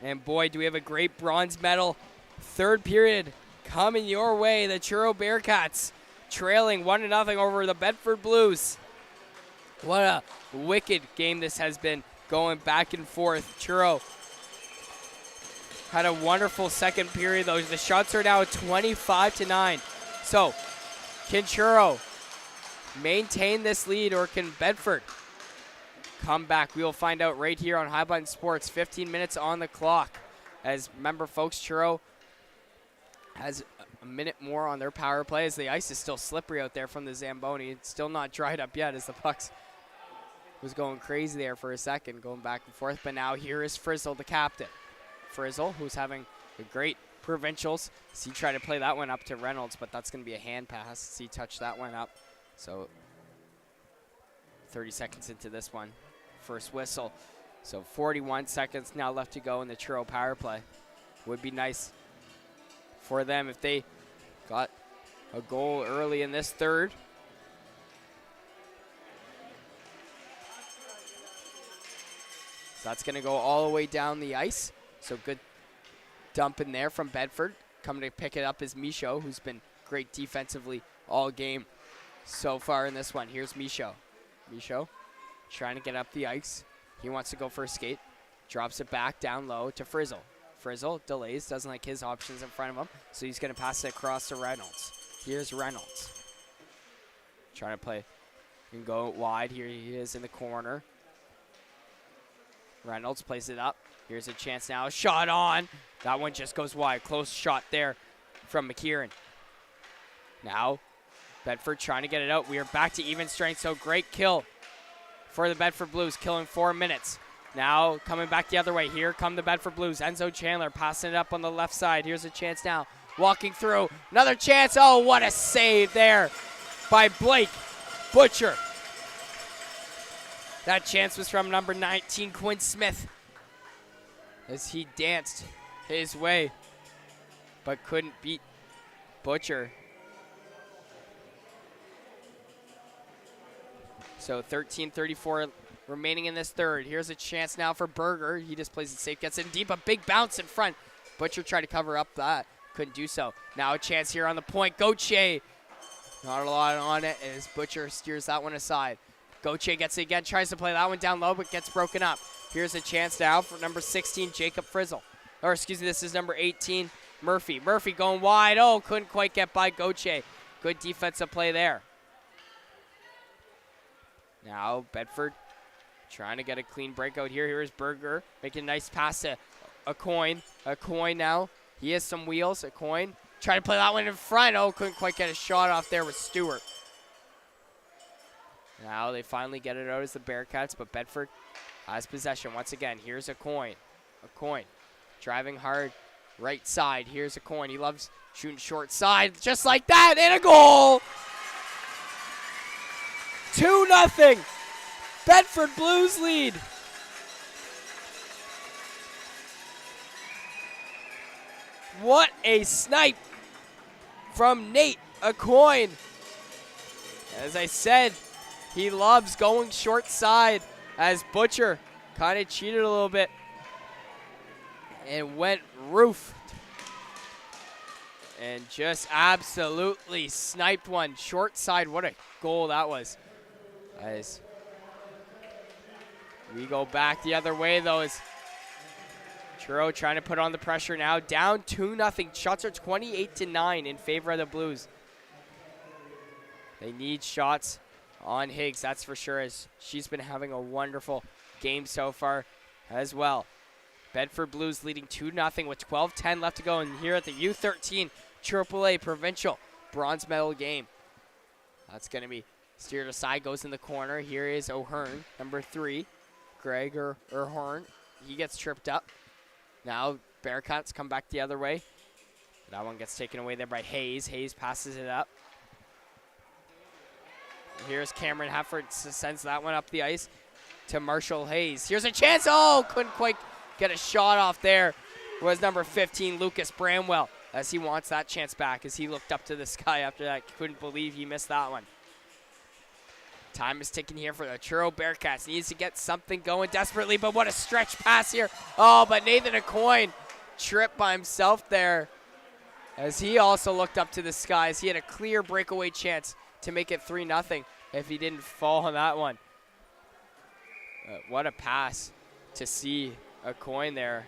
And boy, do we have a great bronze medal third period coming your way. The Truro Bearcats trailing 1-0 over the Bedford Blues. What a wicked game this has been, going back and forth. Truro had a wonderful second period, though. The shots are now 25-9. So, can Truro maintain this lead, or can Bedford come back? We will find out right here on High Button Sports. 15 minutes on the clock. As remember, folks, Truro has a minute more on their power play, as the ice is still slippery out there from the Zamboni. It's still not dried up yet, as the pucks was going crazy there for a second, going back and forth. But now here is Frizzle, the captain. Frizzle, who's having a great provincials. He tried to play that one up to Reynolds, but that's going to be a hand pass. He touched that one up. So 30 seconds into this one, first whistle. So 41 seconds now left to go in the Truro power play. Would be nice for them if they got a goal early in this third. So that's going to go all the way down the ice. So good dump in there from Bedford. Coming to pick it up is Michaud, who's been great defensively all game so far in this one. Here's Michaud. Michaud trying to get up the ice. He wants to go for a skate. Drops it back down low to Frizzle. Frizzle delays, doesn't like his options in front of him, so he's going to pass it across to Reynolds. Here's Reynolds. Trying to play and go wide. Here he is in the corner. Reynolds plays it up. Here's a chance now. Shot on. That one just goes wide. Close shot there from McKieran. Now, Bedford trying to get it out. We are back to even strength, so great kill for the Bedford Blues, killing 4 minutes. Now, coming back the other way. Here come the Bedford Blues. Enzo Chandler passing it up on the left side. Here's a chance now. Walking through. Another chance. Oh, what a save there by Blake Butcher. That chance was from number 19, Quinn Smith, as he danced his way, but couldn't beat Butcher. So 13:34 remaining in this third. Here's a chance now for Berger. He just plays it safe, gets it deep, a big bounce in front. Butcher tried to cover up that, couldn't do so. Now a chance here on the point. Gauthier, not a lot on it as Butcher steers that one aside. Gauthier gets it again, tries to play that one down low, but gets broken up. Here's a chance now for number 16, Jacob Frizzle. Or excuse me, this is number 18, Murphy. Murphy going wide. Oh, couldn't quite get by Gauthier. Good defensive play there. Now Bedford trying to get a clean breakout here. Here's Berger making a nice pass to a coin. A coin now. He has some wheels. A coin. Trying to play that one in front. Oh, couldn't quite get a shot off there with Stewart. Now they finally get it out as the Bearcats, but Bedford has possession once again. Here's a coin. A coin. Driving hard. Right side. Here's a coin. He loves shooting short side. Just like that. And a goal! 2-0. Bedford Blues lead. What a snipe from Nate Aucoin. As I said, he loves going short side, as Butcher kind of cheated a little bit and went roofed and just absolutely sniped one short side. What a goal that was. As we go back the other way, though, as Truro trying to put on the pressure now. Down 2-0. Shots are 28-9 in favor of the Blues. They need shots on Higgs, that's for sure, as she's been having a wonderful game so far as well. Bedford Blues leading 2-0 with 12:10 left to go, and here at the U13 AAA Provincial Bronze Medal game. That's going to be steered aside, goes in the corner. Here is O'Hearn, number 3. Greg O'Hearn, he gets tripped up. Now Bearcats come back the other way. That one gets taken away there by Hayes. Hayes passes it up. Here's Cameron Hefford, sends that one up the ice to Marshall Hayes. Here's a chance. Oh, couldn't quite get a shot off there. Was number 15, Lucas Bramwell, as he wants that chance back, as he looked up to the sky after that. Couldn't believe he missed that one. Time is ticking here for the Truro Bearcats. Needs to get something going desperately, but what a stretch pass here. Oh, but Nathan Aucoin tripped by himself there as he also looked up to the skies. He had a clear breakaway chance to make it 3-0 if he didn't fall on that one. What a pass to see Aucoin there.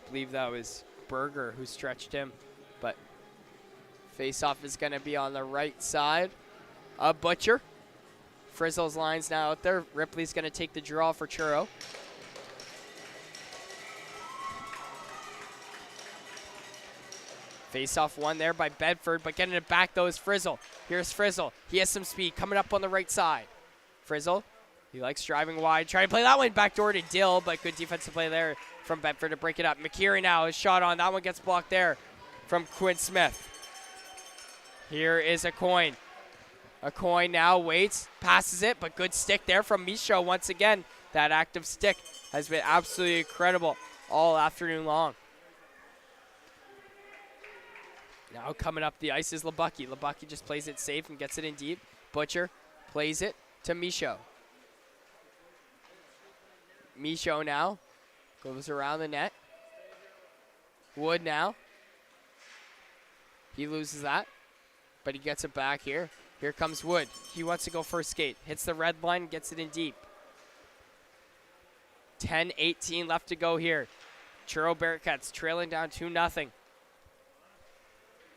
I believe that was Berger who stretched him, but face-off is going to be on the right side. Butcher. Frizzle's line's now out there. Ripley's going to take the draw for Truro. Face-off won there by Bedford, but getting it back, though, is Frizzle. Here's Frizzle. He has some speed coming up on the right side. Frizzle, he likes driving wide. Trying to play that one backdoor to Dill, but good defensive play there from Bedford to break it up. McKeary now is shot on. That one gets blocked there from Quinn Smith. Here is Aucoin. Aucoin now waits, passes it, but good stick there from Michaud once again. That active stick has been absolutely incredible all afternoon long. Now coming up the ice is Labucky. Labucky just plays it safe and gets it in deep. Butcher plays it to Michaud. Michaud now goes around the net. Wood now. He loses that, but he gets it back here. Here comes Wood. He wants to go first skate. Hits the red line, gets it in deep. 10-18 left to go here. Truro Bearcats trailing down 2-0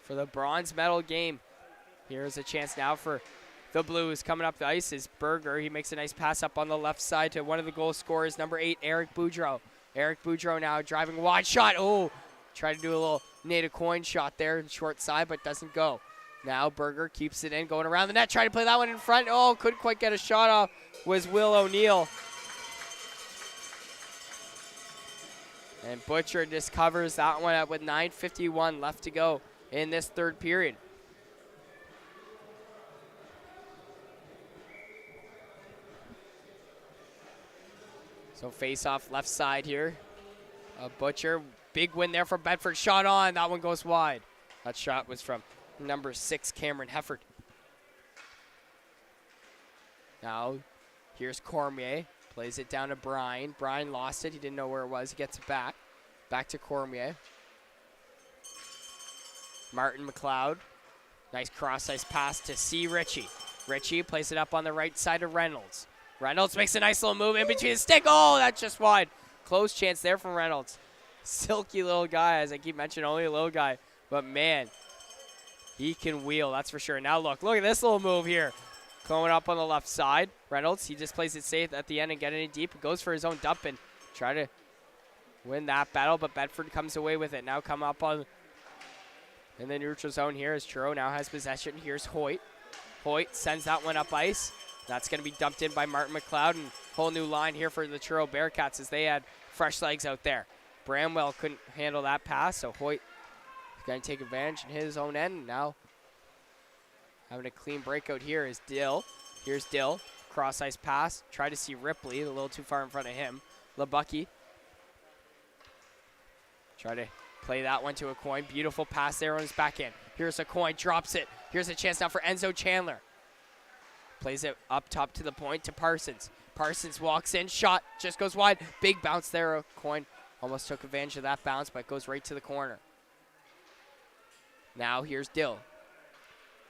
for the bronze medal game. Here's a chance now for the Blues. Coming up the ice is Berger. He makes a nice pass up on the left side to one of the goal scorers, number 8, Eric Boudreau. Eric Boudreau now driving wide shot. Oh, tried to do a little Nathan Aucoin shot there in short side, but doesn't go. Now Berger keeps it in, going around the net, trying to play that one in front. Oh, couldn't quite get a shot off, was Will O'Neill. And Butcher just covers that one up with 9:51 left to go in this third period. So face off left side here. Butcher, big win there from Bedford, shot on, that one goes wide. That shot was from number 6, Cameron Hefford. Now, here's Cormier. Plays it down to Bryan. Bryan lost it. He didn't know where it was. He gets it back. Back to Cormier. Martin McLeod. Nice cross-ice pass to C. Ritchie. Ritchie plays it up on the right side of Reynolds. Reynolds makes a nice little move in between the stick. Oh, that's just wide. Close chance there from Reynolds. Silky little guy, as I keep mentioning, only a little guy. But, man, he can wheel, that's for sure. Now look at this little move here. Going up on the left side. Reynolds, he just plays it safe at the end and getting it deep. Goes for his own dump and try to win that battle, but Bedford comes away with it. Now come up on in the neutral zone here as Truro now has possession. Here's Hoyt. Hoyt sends that one up ice. That's going to be dumped in by Martin McLeod, and whole new line here for the Truro Bearcats as they had fresh legs out there. Bramwell couldn't handle that pass, so Hoyt going to take advantage in his own end. Now having a clean breakout here is Dill. Here's Dill. Cross ice pass. Try to see Ripley. A little too far in front of him. Labucky. Try to play that one to Aucoin. Beautiful pass there on his backhand. Here's Aucoin. Drops it. Here's a chance now for Enzo Chandler. Plays it up top to the point to Parsons. Parsons walks in. Shot. Just goes wide. Big bounce there. Aucoin almost took advantage of that bounce, but goes right to the corner. Now here's Dill.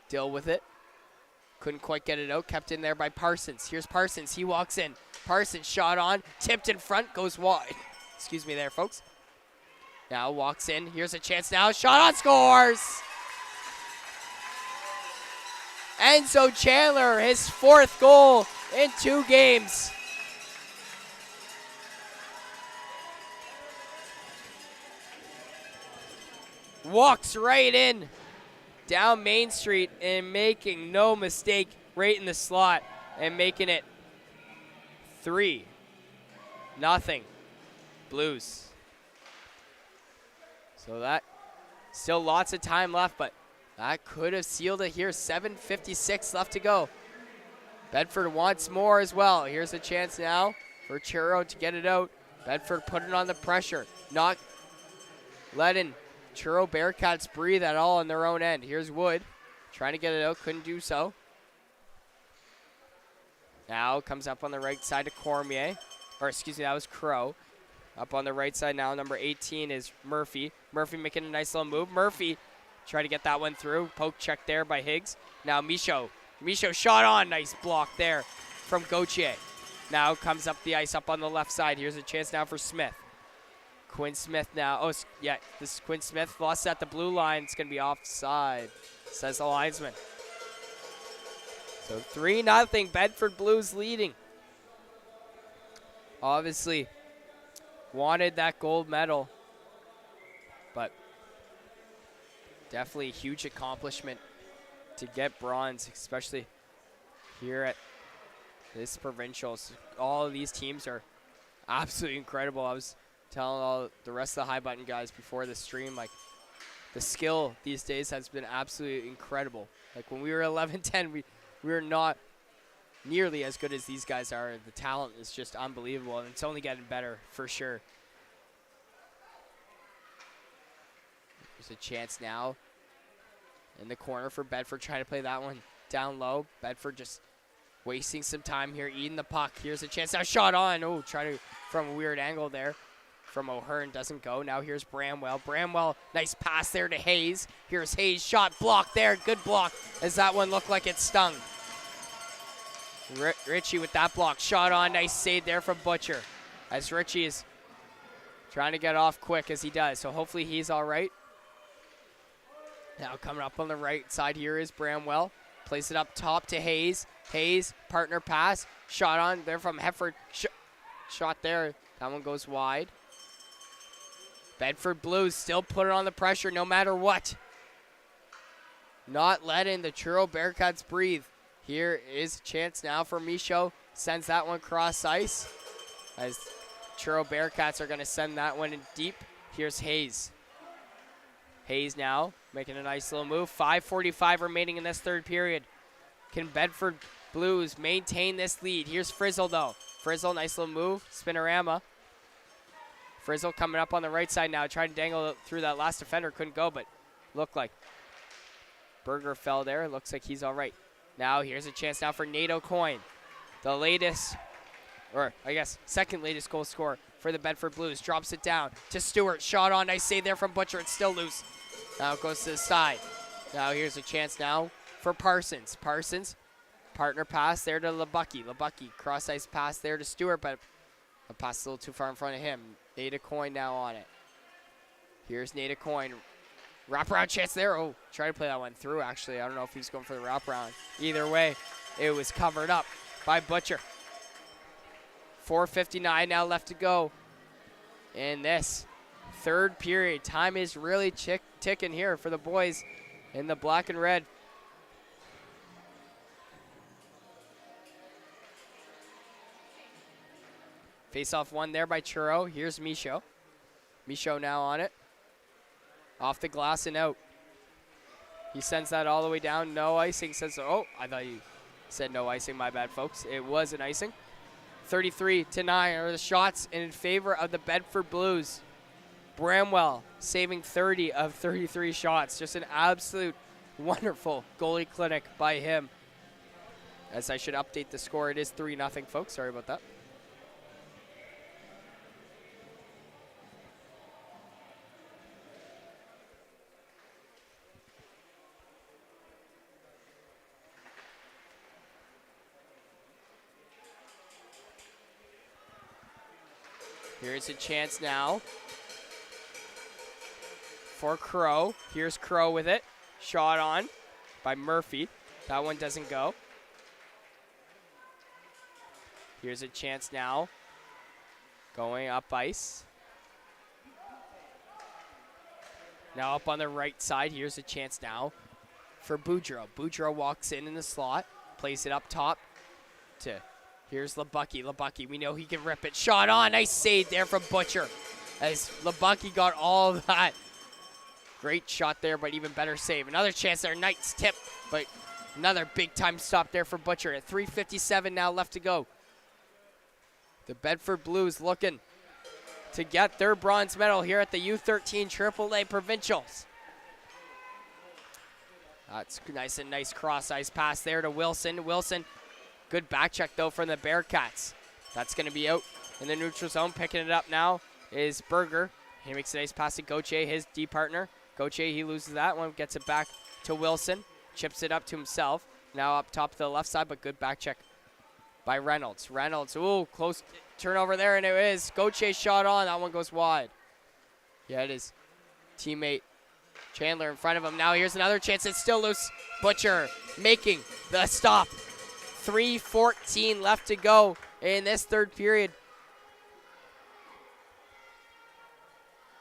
Dill with it. Couldn't quite get it out. Kept in there by Parsons. Here's Parsons. He walks in. Parsons shot on. Tipped in front. Goes wide. Excuse me there, folks. Now walks in. Here's a chance now. Shot on. Scores! Enzo Chandler, his 4th goal in 2 games. Walks right in down Main Street and making no mistake right in the slot and making it 3-0 Blues. So that still lots of time left, but that could have sealed it here. 7:56 left to go. Bedford wants more as well. Here's a chance now for Truro to get it out. Bedford putting on the pressure, not letting Truro Bearcats breathe at all on their own end. Here's Wood trying to get it out, couldn't do so. Now comes up on the right side to Cormier. Or excuse me, that was Crow. Up on the right side now, number 18 is Murphy. Murphy making a nice little move. Murphy try to get that one through. Poke check there by Higgs. Now Michaud. Michaud shot on. Nice block there from Gauthier. Now comes up the ice up on the left side. Here's a chance now for Smith. Quinn Smith now. Oh, yeah, this is Quinn Smith. Lost at the blue line. It's going to be offside, says the linesman. So 3-0, Bedford Blues leading. Obviously wanted that gold medal, but definitely a huge accomplishment to get bronze, especially here at this provincials. All of these teams are absolutely incredible. I was telling all the rest of the High Button guys before the stream, like, the skill these days has been absolutely incredible. Like, when we were 11-10, we were not nearly as good as these guys are. The talent is just unbelievable, and it's only getting better for sure. There's a chance now in the corner for Bedford, trying to play that one down low. Bedford just wasting some time here, eating the puck. Here's a chance now, shot on. Oh, try to from a weird angle there from O'Hearn, doesn't go. Now here's Bramwell. Bramwell, nice pass there to Hayes. Here's Hayes, shot blocked there. Good block as that one looked like it stung. Ritchie with that block, shot on, nice save there from Butcher, as Ritchie is trying to get off quick as he does, so hopefully he's all right. Now coming up on the right side here is Bramwell, plays it up top to Hayes. Hayes, partner pass, shot on there from Hefford, shot there, that one goes wide. Bedford Blues still put it on the pressure no matter what. Not letting the Truro Bearcats breathe. Here is a chance now for Michaud. Sends that one cross ice as Truro Bearcats are going to send that one in deep. Here's Hayes. Hayes now making a nice little move. 5:45 remaining in this third period. Can Bedford Blues maintain this lead? Here's Frizzle though. Frizzle, nice little move. Spinorama. Frizzle coming up on the right side now. Trying to dangle through that last defender. Couldn't go, but looked like Berger fell there. Looks like he's all right. Now here's a chance now for Nato Coyne, the latest, or I guess second latest goal scorer for the Bedford Blues. Drops it down to Stewart. Shot on. Nice save there from Butcher. It's still loose. Now it goes to the side. Now here's a chance now for Parsons. Parsons, partner pass there to Lebucky. Lebucky, cross ice pass there to Stewart, but the pass is a little too far in front of him. Nato Coyne now on it. Here's Nato Coyne. Wraparound chance there. Oh, try to play that one through, actually. I don't know if he's going for the wraparound. Either way, it was covered up by Butcher. 4:59 now left to go in this third period. Time is really ticking here for the boys in the black and red. Face-off one there by Truro. Here's Michaud. Michaud now on it. Off the glass and out. He sends that all the way down. No icing. Says, oh, I thought you said no icing. My bad, folks. It was an icing. 33-9 are the shots in favor of the Bedford Blues. Bramwell saving 30 of 33 shots. Just an absolute wonderful goalie clinic by him. As I should update the score, it is 3-0, folks. Sorry about that. Here's a chance now for Crow. Here's Crow with it. Shot on by Murphy. That one doesn't go. Here's a chance now. Going up ice. Now up on the right side. Here's a chance now for Boudreau. Boudreau walks in the slot. Plays it up top to... Here's Lebucky. Lebucky, we know he can rip it. Shot on. Nice save there from Butcher. As Lebucky got all of that. Great shot there, but even better save. Another chance there. Knight's tip, but another big-time stop there for Butcher. At 3:57 now left to go. The Bedford Blues looking to get their bronze medal here at the U13 AAA Provincials. That's nice cross-ice pass there to Wilson. Wilson Good back check, though, from the Bearcats. That's going to be out in the neutral zone. Picking it up now is Berger. He makes a nice pass to Gauthier, his D partner. Gauthier, he loses that one, gets it back to Wilson. Chips it up to himself. Now up top to the left side, but good back check by Reynolds. Reynolds, ooh, close turnover there, and it is. Gauthier shot on. That one goes wide. Yeah, it is. Teammate Chandler in front of him. Now here's another chance. It's still loose. Butcher making the stop. 3:14 left to go in this third period.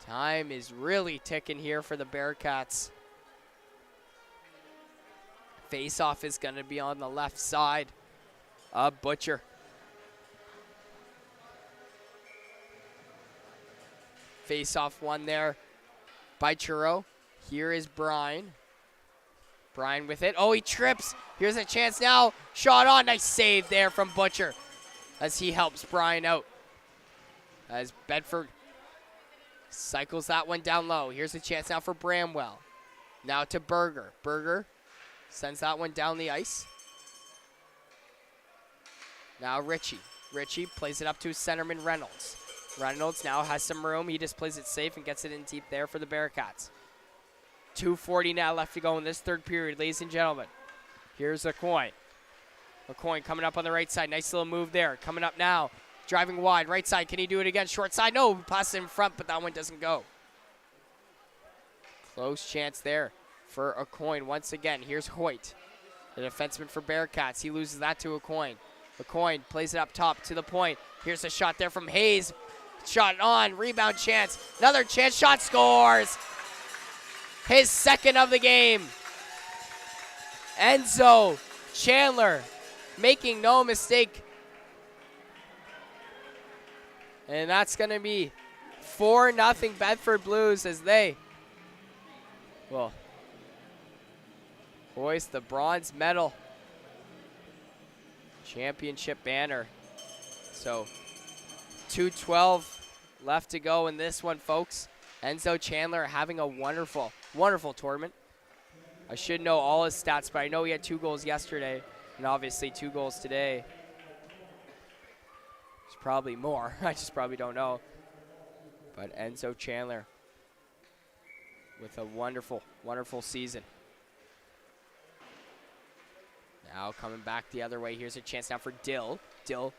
Time is really ticking here for the Bearcats. Face-off is going to be on the left side of Butcher. Face-off one there by Churro. Here is Bryan. Bryan with it. Oh, he trips. Here's a chance now. Shot on. Nice save there from Butcher as he helps Bryan out. As Bedford cycles that one down low. Here's a chance now for Bramwell. Now to Berger. Berger sends that one down the ice. Now Ritchie. Ritchie plays it up to centerman Reynolds. Reynolds now has some room. He just plays it safe and gets it in deep there for the Bearcats. 2:40 now left to go in this third period, ladies and gentlemen. Here's Aucoin. Aucoin coming up on the right side. Nice little move there. Coming up now. Driving wide. Right side. Can he do it again? Short side. No. Pass it in front, but that one doesn't go. Close chance there for Aucoin once again. Here's Hoyt, the defenseman for Bearcats. He loses that to Aucoin. Aucoin plays it up top to the point. Here's a shot there from Hayes. Shot on. Rebound chance. Another chance. Shot, scores. His second of the game. Enzo Chandler making no mistake. And that's going to be 4-0 Bedford Blues as they will hoist the bronze medal championship banner. So 2:12 left to go in this one, folks. Enzo Chandler having a wonderful, wonderful tournament. I should know all his stats, but I know he had 2 goals yesterday and obviously 2 goals today. There's probably more. I just probably don't know. But Enzo Chandler with a wonderful, wonderful season. Now coming back the other way. Here's a chance now for Dill. Dill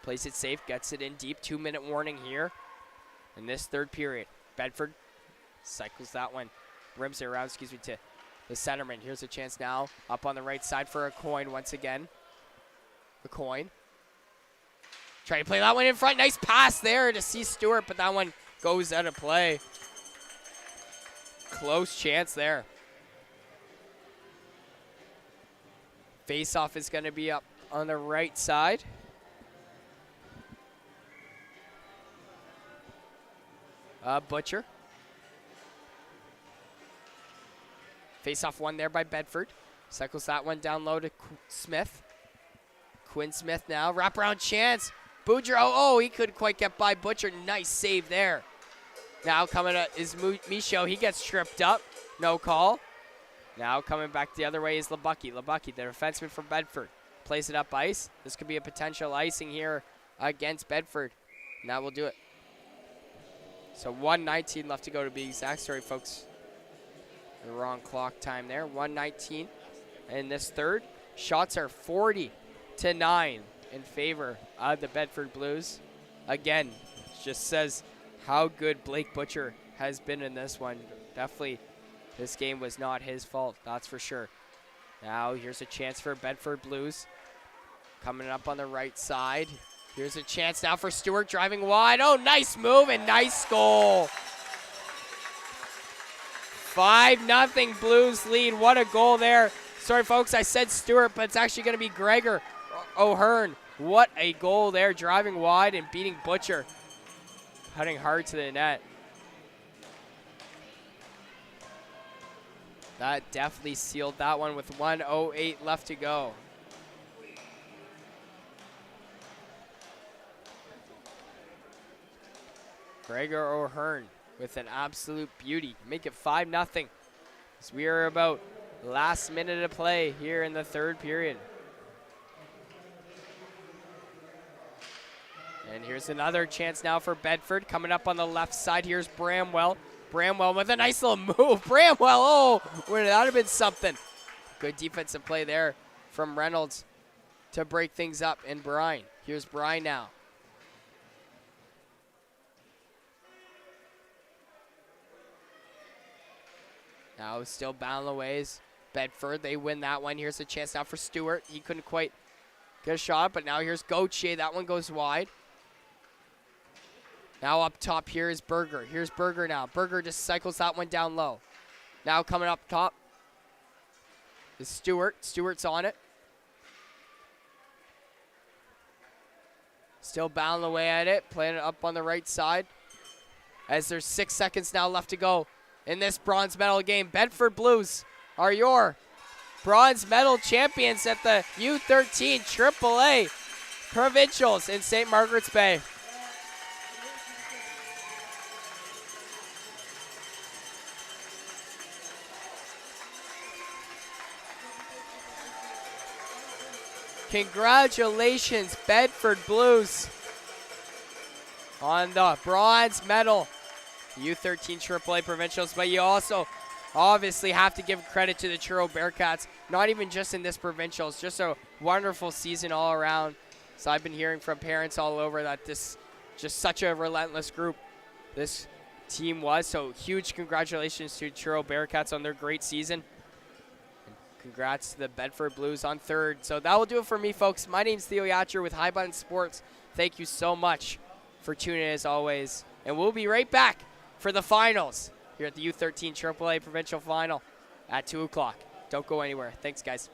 plays it safe, gets it in deep. 2-minute warning here in this third period. Bedford cycles that one. Rims it around, to the centerman. Here's a chance now up on the right side for Aucoin once again. Aucoin trying to play that one in front. Nice pass there to C. Stewart, but that one goes out of play. Close chance there. Face-off is going to be up on the right side. Butcher. Face-off one there by Bedford. Cycles that one down low to Smith. Quinn Smith now. Wraparound chance. Boudreau. Oh, he couldn't quite get by Butcher. Nice save there. Now coming up is Michaud. He gets tripped up. No call. Now coming back the other way is Labucky. Labucky, the defenseman from Bedford. Plays it up ice. This could be a potential icing here against Bedford. And that will do it. So 1:19 left to go to be exact. Sorry, folks. The wrong clock time there. 1:19 in this third. Shots are 40-9 in favor of the Bedford Blues. Again, just says how good Blake Butcher has been in this one. Definitely, this game was not his fault. That's for sure. Now here's a chance for Bedford Blues. Coming up on the right side. Here's a chance now for Stewart driving wide. Oh, nice move and nice goal. 5-0 Blues lead. What a goal there. Sorry, folks, I said Stewart, but it's actually going to be Gregor O'Hearn. What a goal there, driving wide and beating Butcher. Cutting hard to the net. That definitely sealed that one with 1:08 left to go. Gregor O'Hearn with an absolute beauty. Make it 5-0. As we are about last minute of play here in the third period. And here's another chance now for Bedford. Coming up on the left side, here's Bramwell. Bramwell with a nice little move. Bramwell, oh, would that have been something? Good defensive play there from Reynolds to break things up. And Bryan, here's Bryan now. Now still battling away is Bedford. They win that one. Here's a chance now for Stewart. He couldn't quite get a shot, but now here's Gauthier. That one goes wide. Now up top here is Berger. Here's Berger now. Berger just cycles that one down low. Now coming up top is Stewart. Stewart's on it. Still battling away at it. Playing it up on the right side. As there's 6 seconds now left to go in this bronze medal game. Bedford Blues are your bronze medal champions at the U13 AAA Provincials in St. Margaret's Bay. Congratulations, Bedford Blues, on the bronze medal, U13 AAA Provincials. But you also obviously have to give credit to the Truro Bearcats, not even just in this Provincials, just a wonderful season all around. So I've been hearing from parents all over that this just such a relentless group this team was. So huge congratulations to Truro Bearcats on their great season. Congrats to the Bedford Blues on third. So that will do it for me, folks. My name's Theo Yatcher with High Button Sports. Thank you so much for tuning in as always. And we'll be right back for the finals here at the U13 AAA Provincial Final at 2 o'clock. Don't go anywhere. Thanks, guys.